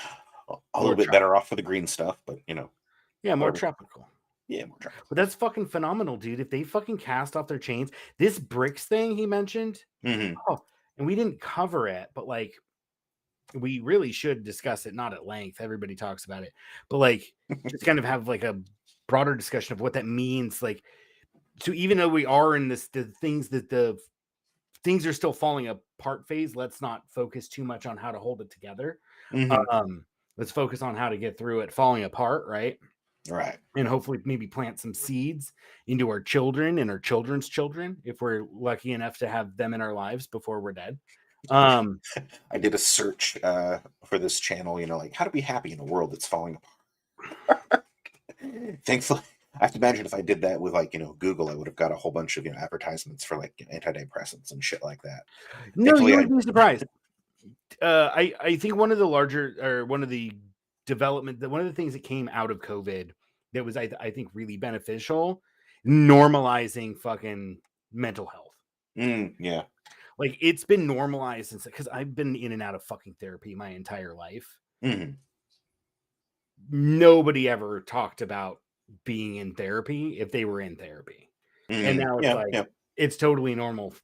A little bit better off for the green stuff, but more tropical. Yeah, more tropical. But that's fucking phenomenal, dude. If they fucking cast off their chains, this BRICS thing he mentioned, and we didn't cover it, but like we really should discuss it, not at length. Everybody talks about it, but like just kind of have like a broader discussion of what that means. Like, so even though we are in the things are still falling apart phase, let's not focus too much on how to hold it together. Let's focus on how to get through it falling apart, right? And hopefully maybe plant some seeds into our children and our children's children if we're lucky enough to have them in our lives before we're dead. I did a search for this channel, like how to be happy in a world that's falling apart. Thankfully, I have to imagine if I did that with Google, I would have got a whole bunch of advertisements for like antidepressants and shit like that. No, you would be surprised. I think one of the things that came out of COVID that was I think really beneficial, normalizing fucking mental health. Yeah. Like it's been normalized since, because I've been in and out of fucking therapy my entire life. Nobody ever talked about being in therapy if they were in therapy. And now it's it's totally normal,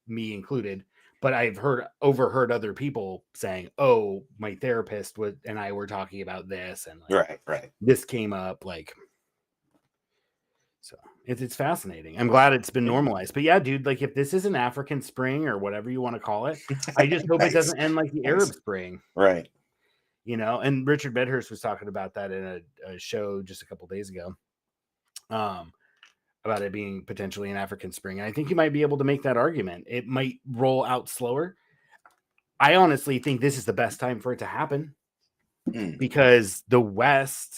me included. But I've overheard other people saying, "Oh, my therapist and I were talking about this, and like, right, this came up." Like, so it's fascinating. I'm glad it's been normalized. But yeah, dude, like if this is an African Spring or whatever you want to call it, I just hope it doesn't end like the Arab Spring, right? And Richard Medhurst was talking about that in a show just a couple days ago, about it being potentially an African Spring. And I think you might be able to make that argument. It might roll out slower. I honestly think this is the best time for it to happen because the West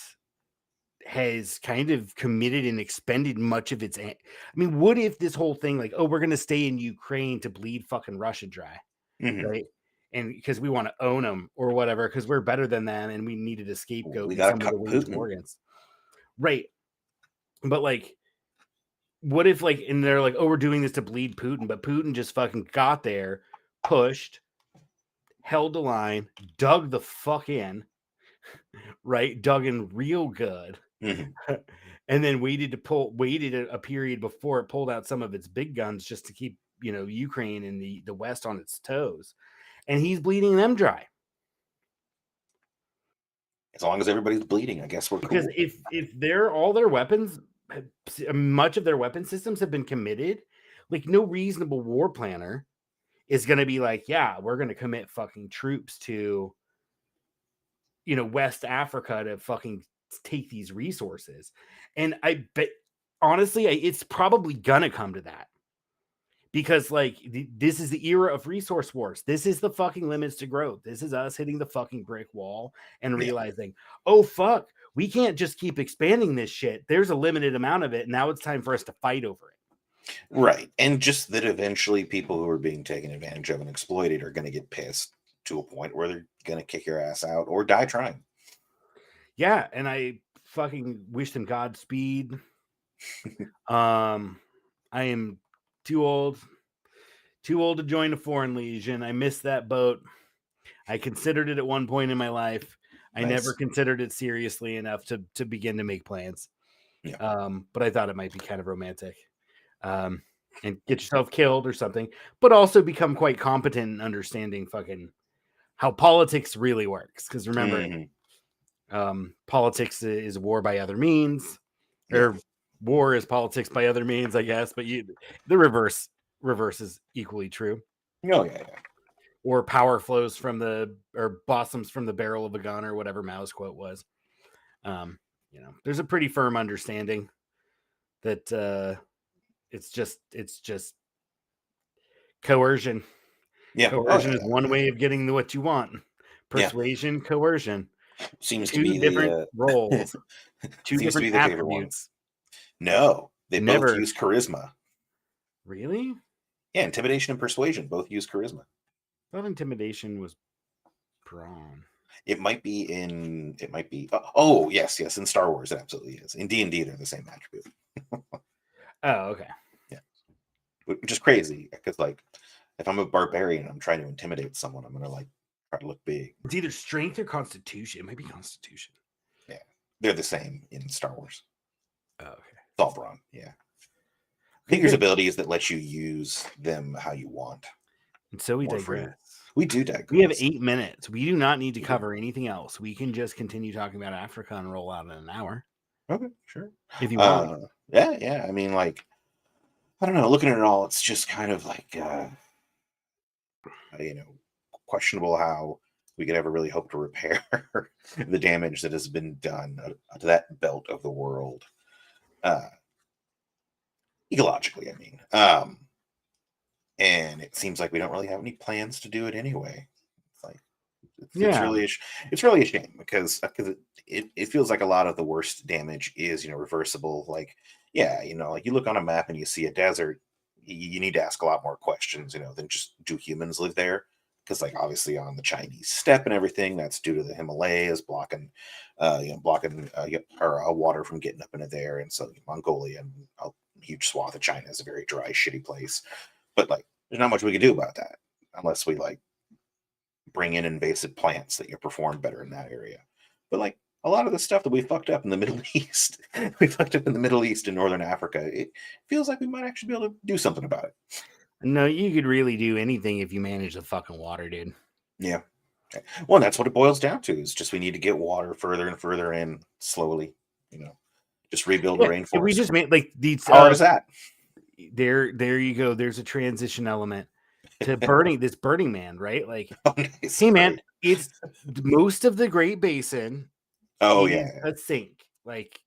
has kind of committed and expended much of its. I mean, what if this whole thing, like, oh, we're going to stay in Ukraine to bleed fucking Russia dry, right? And because we want to own them or whatever, because we're better than them and we needed a scapegoat. We got to cut Putin. Organs. Right. But like, what if and they're like, oh, we're doing this to bleed Putin, but Putin just fucking got there, pushed, held the line, dug the fuck in, right? Dug in real good. And then waited a period before it pulled out some of its big guns just to keep, Ukraine and the West on its toes. And he's bleeding them dry. As long as everybody's bleeding, I guess we're cool. Because if they're all their weapons, much of their weapon systems have been committed, like no reasonable war planner is going to be like, yeah, we're going to commit fucking troops to, West Africa to fucking take these resources. And I bet, honestly, it's probably going to come to that. Because this is the era of resource wars. This is the fucking limits to growth. This is us hitting the fucking brick wall and realizing, oh, fuck, we can't just keep expanding this shit. There's a limited amount of it. Now it's time for us to fight over it. Right. And just that eventually people who are being taken advantage of and exploited are going to get pissed to a point where they're going to kick your ass out or die trying. Yeah. And I fucking wish them Godspeed. I am too old to join a foreign legion. I missed that boat. I considered it at one point in my life. I never considered it seriously enough to begin to make plans. But I thought it might be kind of romantic. and get yourself killed or something, but also become quite competent in understanding fucking how politics really works. Because remember, politics is war by other means, or war is politics by other means, I guess. But the reverse is equally true. Oh yeah. Or power flows from or blossoms from the barrel of a gun, or whatever Mao's quote was. There's a pretty firm understanding that it's just coercion. Yeah, coercion is one way of getting what you want. Persuasion, coercion seems two to be different roles, two seems to be different the favorite one. attributes. No, they Never. both use charisma. Really? Yeah, intimidation and persuasion both use charisma. I thought intimidation was brawn. It might be. Oh, yes, in Star Wars it absolutely is. In D&D they're the same attribute. Oh, okay. Yeah, which is crazy because like if I'm a barbarian, I'm trying to intimidate someone, I'm gonna like try to look big. It's either strength or constitution. It might be constitution. Yeah, they're the same in Star Wars. Oh, okay. It's all brawn. Yeah. I think there's abilities that let you use them how you want. And so we More digress. free. We do digress. We have 8 minutes. We do not need to cover anything else. We can just continue talking about Africa and roll out in an hour. Okay, sure. If you want. Yeah. I mean, like, I don't know. Looking at it all, it's just kind of like, questionable how we could ever really hope to repair the damage that has been done to that belt of the world. Ecologically, I mean. And it seems like we don't really have any plans to do it anyway. It's really a shame because it feels like a lot of the worst damage is reversible. Like like you look on a map and you see a desert, you need to ask a lot more questions than just do humans live there, because like obviously on the Chinese steppe and everything, that's due to the Himalayas blocking water from getting up into there, and so Mongolia and a huge swath of China is a very dry, shitty place. But like, there's not much we can do about that unless we like bring in invasive plants that perform better in that area. But like a lot of the stuff that we fucked up in the Middle East, and Northern Africa, it feels like we might actually be able to do something about it. No, you could really do anything if you manage the fucking water, dude. Yeah. Well, that's what it boils down to. Is just we need to get water further and further in slowly. Just rebuild the rainforest. We just made like these. How hard is that? There you go. There's a transition element to Burning Man, right? Like, nice. Hey man, it's most of the Great Basin. Oh yeah, a sink. Like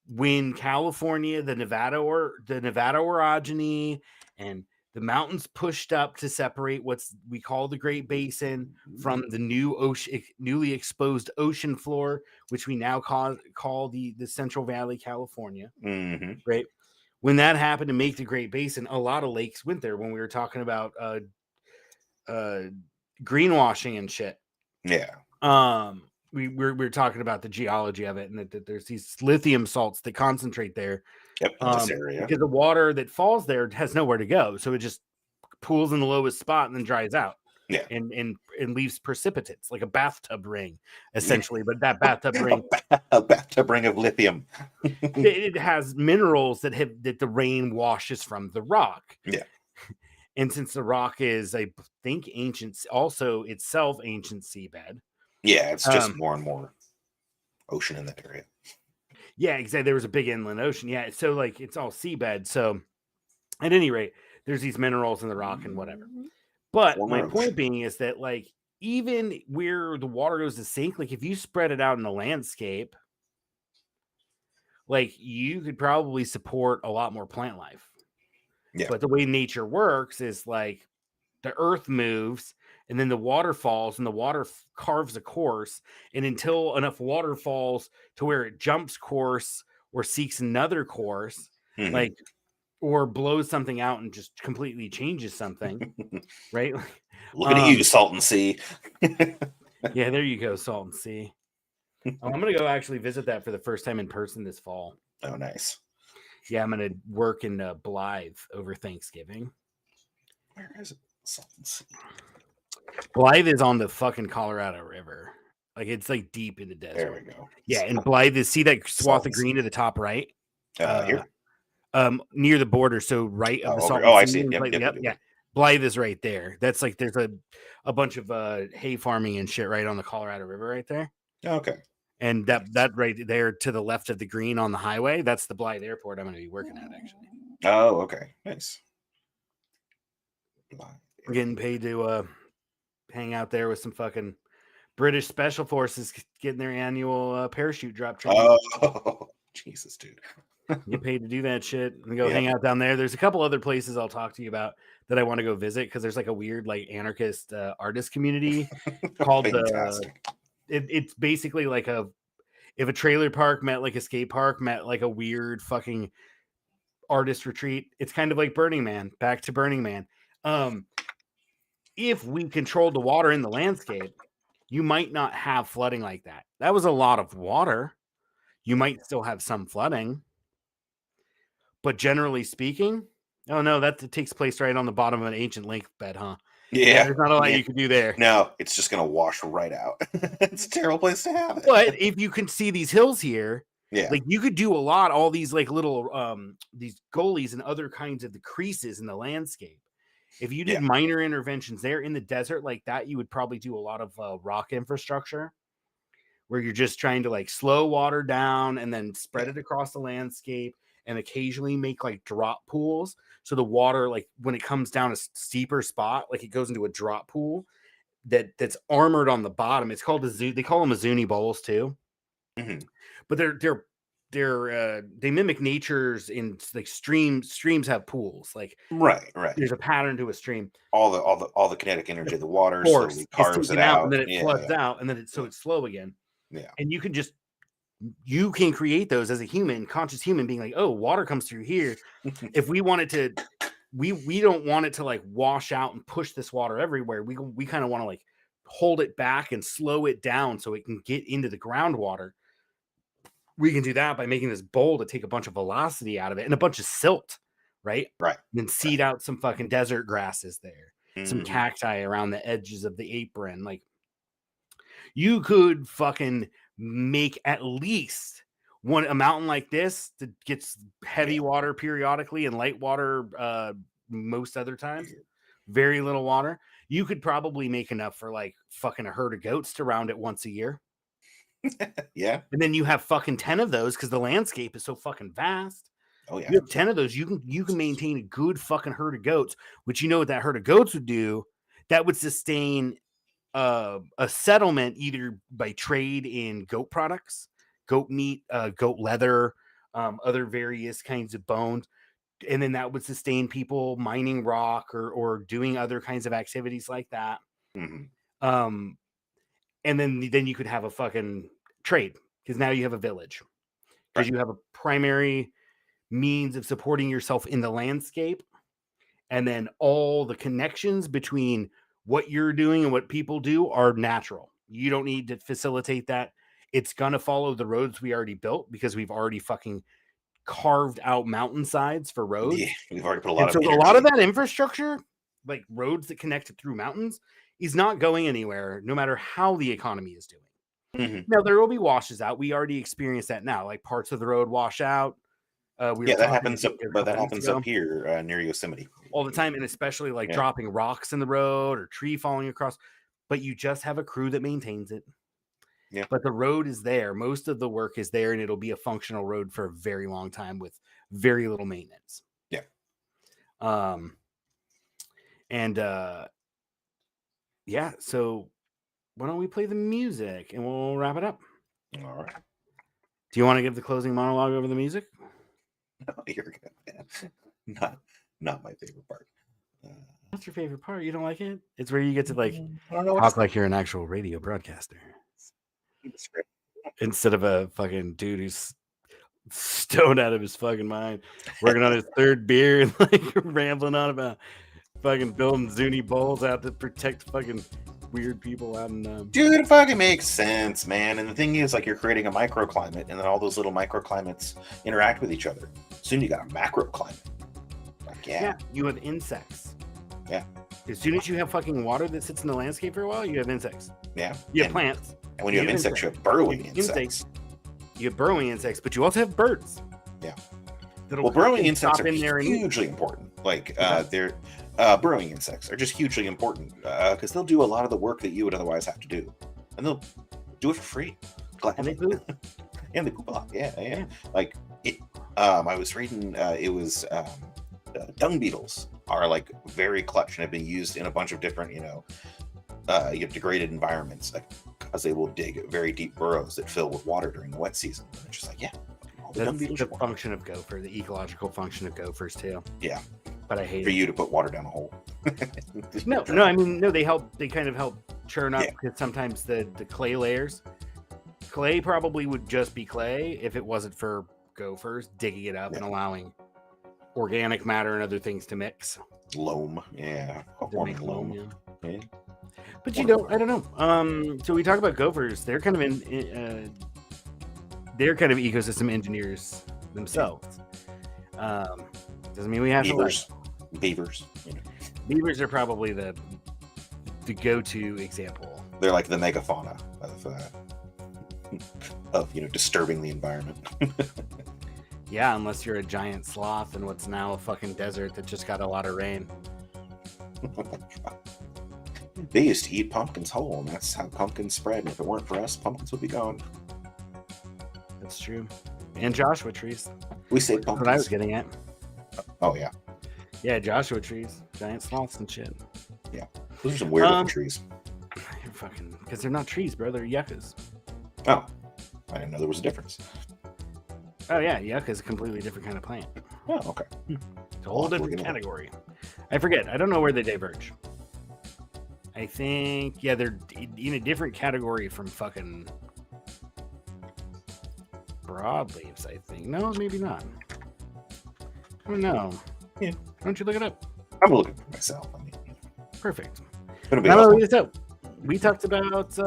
when California, the Nevada orogeny, and the mountains pushed up to separate we call the Great Basin from the newly exposed ocean floor, which we now call the Central Valley, California. Right. When that happened to make the Great Basin, a lot of lakes went there. When we were talking about greenwashing and shit. Yeah. We're talking about the geology of it, and that there's these lithium salts that concentrate there. Yep. This area. Because the water that falls there has nowhere to go, so it just pools in the lowest spot and then dries out. Yeah. And leaves precipitates, like a bathtub ring, essentially. But that bathtub ring, a bathtub ring of lithium. it has minerals that the rain washes from the rock. Yeah. And since the rock is, I think, also itself ancient seabed. Yeah, it's just more and more ocean in that area. Yeah, exactly. There was a big inland ocean. Yeah, so like it's all seabed. So at any rate, there's these minerals in the rock and whatever. But my point being is that like even where the water goes to sink, like if you spread it out in the landscape, like you could probably support a lot more plant life. Yeah. But the way nature works is like the earth moves and then the water falls and the water carves a course. And until enough water falls to where it jumps course or seeks another course, like, or blows something out and just completely changes something, right? Looking at you, Salton Sea. Yeah, there you go, Salton Sea. I'm going to go actually visit that for the first time in person this fall. Oh, nice. Yeah, I'm going to work in Blythe over Thanksgiving. Where is it? Salton Sea. Blythe is on the fucking Colorado River. Like it's like deep in the desert. There we go. Yeah, and Blythe is, see that swath of green to the top right? Here. Near the border, so right of the Oh, Salt okay. Oh, I Lake see. City, Yep, like, yep, yep, yep, yeah. yep. Blythe is right there. That's like there's a bunch of hay farming and shit right on the Colorado River right there. Okay. And that right there to the left of the green on the highway, that's the Blythe Airport I'm going to be working at, actually. Oh, okay. Nice. Getting paid to hang out there with some fucking British Special Forces getting their annual parachute drop training. Oh, Jesus, dude. Get paid to do that shit and go Yeah. hang out down there. There's a couple other places I'll talk to you about that I want to go visit because there's like a weird like anarchist artist community called Fantastic. it's basically like if a trailer park met like a skate park met like a weird fucking artist retreat. It's kind of like Burning Man, back to Burning Man. If we controlled the water in the landscape, you might not have flooding like that. That was a lot of water. You might still have some flooding. But generally speaking, oh no, that takes place right on the bottom of an ancient lake bed, huh? Yeah. There's not a lot you can do there. No, it's just gonna wash right out. It's a terrible place to have it. But if you can see these hills here, Yeah. like you could do a lot, all these like little these gullies and other kinds of the creases in the landscape. If you did minor interventions there in the desert like that, you would probably do a lot of rock infrastructure where you're just trying to like slow water down and then spread it across the landscape and occasionally make like drop pools. So the water, like when it comes down a steeper spot, like it goes into a drop pool that's armored on the bottom. It's called they call them Azuni bowls too. Mm-hmm. But they mimic nature's in like streams have pools. Like right. There's a pattern to a stream. All the kinetic energy of the water slowly carves it out, and then it floods out, and then it's slow again. Yeah. And you can create those as a conscious human being like, oh, water comes through here. If we wanted to, we don't want it to like wash out and push this water everywhere. We kind of want to like hold it back and slow it down so it can get into the groundwater. We can do that by making this bowl to take a bunch of velocity out of it and a bunch of silt, right? Right. And then seed out some fucking desert grasses there, some Mhm. cacti around the edges of the apron. Like you could fucking make at least a mountain like this that gets heavy water periodically and light water most other times, very little water. You could probably make enough for like fucking a herd of goats to round it once a year. Yeah. And then you have fucking 10 of those because the landscape is so fucking vast. Oh yeah. You have 10 of those, you can maintain a good fucking herd of goats, which you know what that herd of goats would do? That would sustain a settlement either by trade in goat products, goat meat, goat leather, other various kinds of bones. And then that would sustain people mining rock or doing other kinds of activities like that. Mm-hmm. And then you could have a fucking trade because now you have a village because you have a primary means of supporting yourself in the landscape. And then all the connections between what you're doing and what people do are natural. You don't need to facilitate that. It's going to follow the roads we already built because we've already fucking carved out mountainsides for roads. Yeah, we've already put a lot of a lot of that infrastructure, like roads that connect it through mountains, is not going anywhere no matter how the economy is doing. Mm-hmm. Now, there will be washes out. We already experience that now. Like parts of the road wash out. That happens up here near Yosemite all the time, and especially like dropping rocks in the road or tree falling across. But you just have a crew that maintains it. Yeah. But the road is there. Most of the work is there, and it'll be a functional road for a very long time with very little maintenance. Yeah. Yeah. So why don't we play the music and we'll wrap it up? All right. Do you want to give the closing monologue over the music? No, you're good, man. Not my favorite part. What's your favorite part? You don't like it? It's where you get to like I don't know talk like you're an actual radio broadcaster instead of a fucking dude who's stoned out of his fucking mind, working on his third beer and like rambling on about fucking building Zuni bowls out to protect fucking weird people out in Dude, it fucking makes sense, man. And the thing is, like, you're creating a microclimate, and then all those little microclimates interact with each other. Soon you got a macroclimate. Like, yeah, you have insects. Yeah. As soon as you have fucking water that sits in the landscape for a while, you have insects. Yeah. You have plants. And when you have insects, you have burrowing insects. You have burrowing insects, but you also have birds. Yeah. That'll burrowing insects stop are in there and eat. hugely important. Like they're burrowing insects are just hugely important because they'll do a lot of the work that you would otherwise have to do, and they'll do it for free. And they poop. And they poop a lot. Yeah. Like it. I was reading. It was dung beetles are like very clutch and have been used in a bunch of different, degraded environments, like because they will dig very deep burrows that fill with water during the wet season. And it's just like, That's the function of gopher, the ecological function of gophers too. Yeah. But I hate for you to put water down a hole. No, I mean, no, they kind of help churn up because sometimes the clay layers, clay probably would just be clay if it wasn't for gophers digging it up and allowing organic matter and other things to mix. Loam, To make loam. Yeah. But I don't know. So we talk about gophers. They're kind of they're kind of ecosystem engineers themselves. Doesn't mean we have beavers. Beavers are probably the go-to example. They're like the megafauna of disturbing the environment. Yeah, unless you're a giant sloth in what's now a fucking desert that just got a lot of rain. They used to eat pumpkins whole, and that's how pumpkins spread. And if it weren't for us, pumpkins would be gone. That's true. And Joshua trees. We say pumpkins. That's what I was getting at. Oh, yeah. Yeah, Joshua trees. Giant sloths and shit. Yeah. Those are some weird looking trees. Fucking, because they're not trees, bro. They're yuccas. Oh. I didn't know there was a difference. Oh, yeah. Yucca is a completely different kind of plant. Oh, okay. It's a whole different category. I forget. I don't know where they diverge. I think, they're in a different category from fucking broadleaves, I think. No, maybe not. I don't know. Yeah. Why don't you look it up? I'm looking for myself. Perfect. Now, we talked about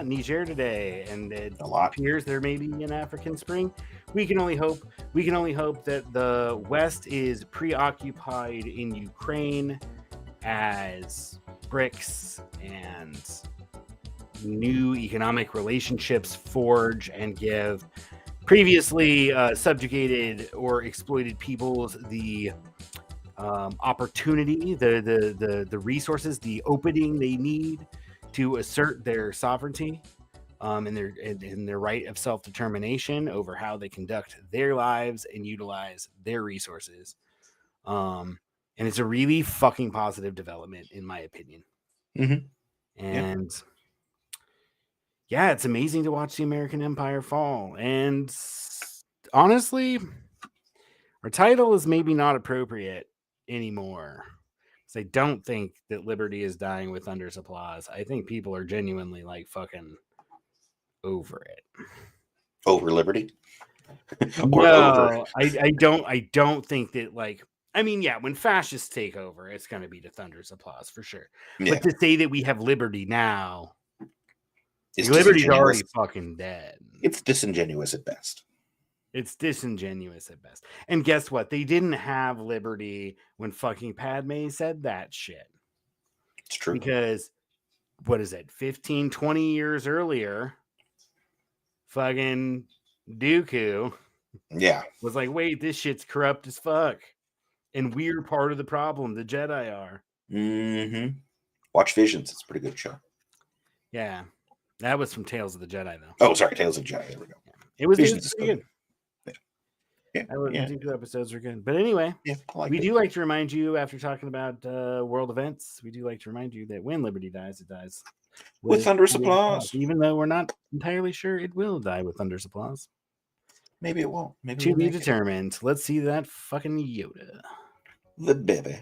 Niger today, and it appears there may be an African Spring. We can only hope that the West is preoccupied in Ukraine as BRICS and new economic relationships forge and give previously subjugated or exploited peoples the opportunity, the resources, the opening they need to assert their sovereignty and their right of self-determination over how they conduct their lives and utilize their resources. And it's a really fucking positive development, in my opinion. Mm-hmm. And it's amazing to watch the American Empire fall. And honestly, our title is maybe not appropriate anymore. Because I don't think that liberty is dying with thunder's applause. I think people are genuinely like fucking over it. Over liberty? No, I don't think that, like, I mean, when fascists take over, it's going to be to thunder's applause for sure. Yeah. But to say that we have liberty now, liberty's already fucking dead. It's disingenuous at best. And guess what? They didn't have liberty when fucking Padme said that shit. It's true. Because, what is it, 15, 20 years earlier, fucking Dooku was like, wait, this shit's corrupt as fuck. And we're part of the problem. The Jedi are. Mm-hmm. Watch Visions. It's a pretty good show. Yeah. That was from Tales of the Jedi, though. Oh, sorry. Tales of the Jedi. There we go. It was Visions pretty good. Yeah. 2 episodes were good. But anyway, we do like to remind you, after talking about world events, we do like to remind you that when liberty dies, it dies with thunderous applause. Even though we're not entirely sure it will die with thunderous applause. Maybe it won't. Maybe to be determined. Let's see that fucking Yoda. The baby.